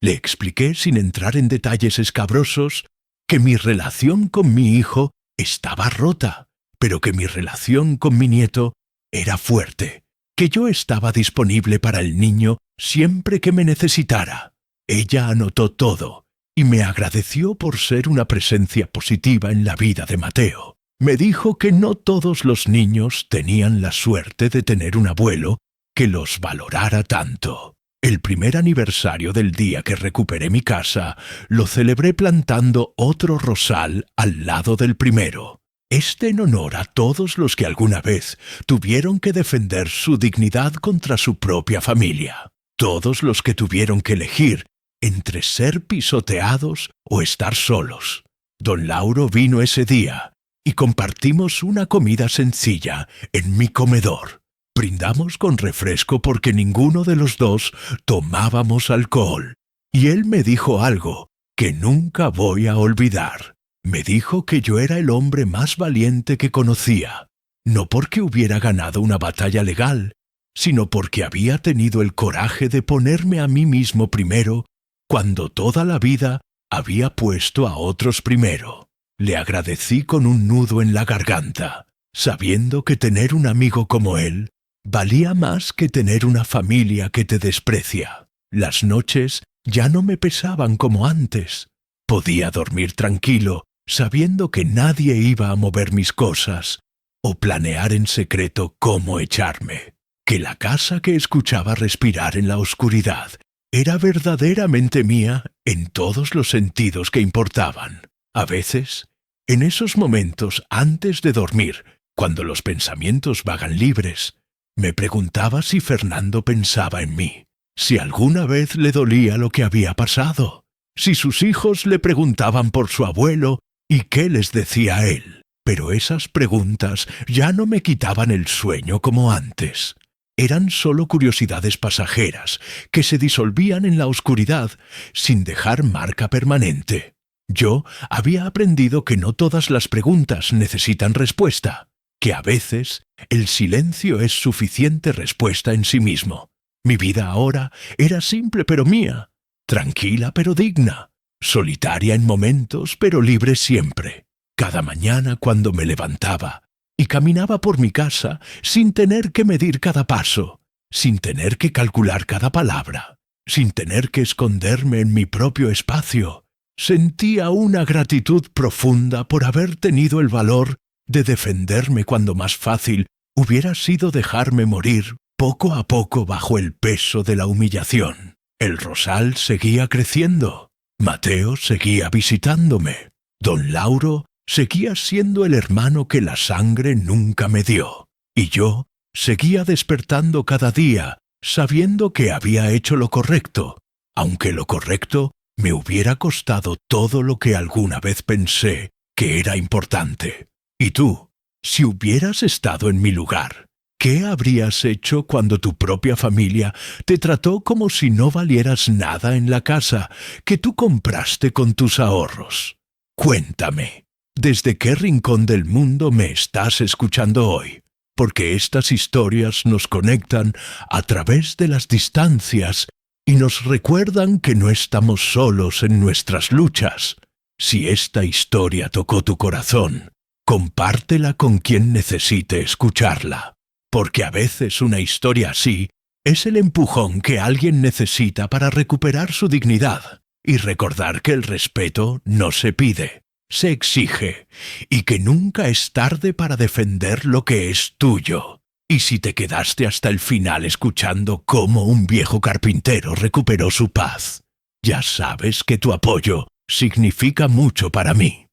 Le expliqué sin entrar en detalles escabrosos que mi relación con mi hijo estaba rota, pero que mi relación con mi nieto era fuerte, que yo estaba disponible para el niño siempre que me necesitara. Ella anotó todo y me agradeció por ser una presencia positiva en la vida de Mateo. Me dijo que no todos los niños tenían la suerte de tener un abuelo que los valorara tanto. El primer aniversario del día que recuperé mi casa lo celebré plantando otro rosal al lado del primero. En honor a todos los que alguna vez tuvieron que defender su dignidad contra su propia familia. Todos los que tuvieron que elegir entre ser pisoteados o estar solos. Don Lauro vino ese día y compartimos una comida sencilla en mi comedor. Brindamos con refresco porque ninguno de los dos tomábamos alcohol. Y él me dijo algo que nunca voy a olvidar. Me dijo que yo era el hombre más valiente que conocía, no porque hubiera ganado una batalla legal, sino porque había tenido el coraje de ponerme a mí mismo primero cuando toda la vida había puesto a otros primero. Le agradecí con un nudo en la garganta, sabiendo que tener un amigo como él valía más que tener una familia que te desprecia. Las noches ya no me pesaban como antes. Podía dormir tranquilo, sabiendo que nadie iba a mover mis cosas o planear en secreto cómo echarme. Que la casa que escuchaba respirar en la oscuridad era verdaderamente mía en todos los sentidos que importaban. A veces En esos momentos, antes de dormir, cuando los pensamientos vagan libres, me preguntaba si Fernando pensaba en mí, si alguna vez le dolía lo que había pasado, si sus hijos le preguntaban por su abuelo y qué les decía él. Pero esas preguntas ya no me quitaban el sueño como antes. Eran solo curiosidades pasajeras que se disolvían en la oscuridad sin dejar marca permanente. Yo había aprendido que no todas las preguntas necesitan respuesta, que a veces el silencio es suficiente respuesta en sí mismo. Mi vida ahora era simple pero mía, tranquila pero digna, solitaria en momentos pero libre siempre. Cada mañana cuando me levantaba y caminaba por mi casa sin tener que medir cada paso, sin tener que calcular cada palabra, sin tener que esconderme en mi propio espacio, sentía una gratitud profunda por haber tenido el valor de defenderme cuando más fácil hubiera sido dejarme morir poco a poco bajo el peso de la humillación. El rosal seguía creciendo, Mateo seguía visitándome, don Lauro seguía siendo el hermano que la sangre nunca me dio, y yo seguía despertando cada día sabiendo que había hecho lo correcto, aunque lo correcto me hubiera costado todo lo que alguna vez pensé que era importante. ¿Y tú, si hubieras estado en mi lugar, qué habrías hecho cuando tu propia familia te trató como si no valieras nada en la casa que tú compraste con tus ahorros? Cuéntame, ¿desde qué rincón del mundo me estás escuchando hoy? Porque estas historias nos conectan a través de las distancias y nos recuerdan que no estamos solos en nuestras luchas. Si esta historia tocó tu corazón, compártela con quien necesite escucharla, porque a veces una historia así es el empujón que alguien necesita para recuperar su dignidad y recordar que el respeto no se pide, se exige, y que nunca es tarde para defender lo que es tuyo. Y si te quedaste hasta el final escuchando cómo un viejo carpintero recuperó su paz, ya sabes que tu apoyo significa mucho para mí.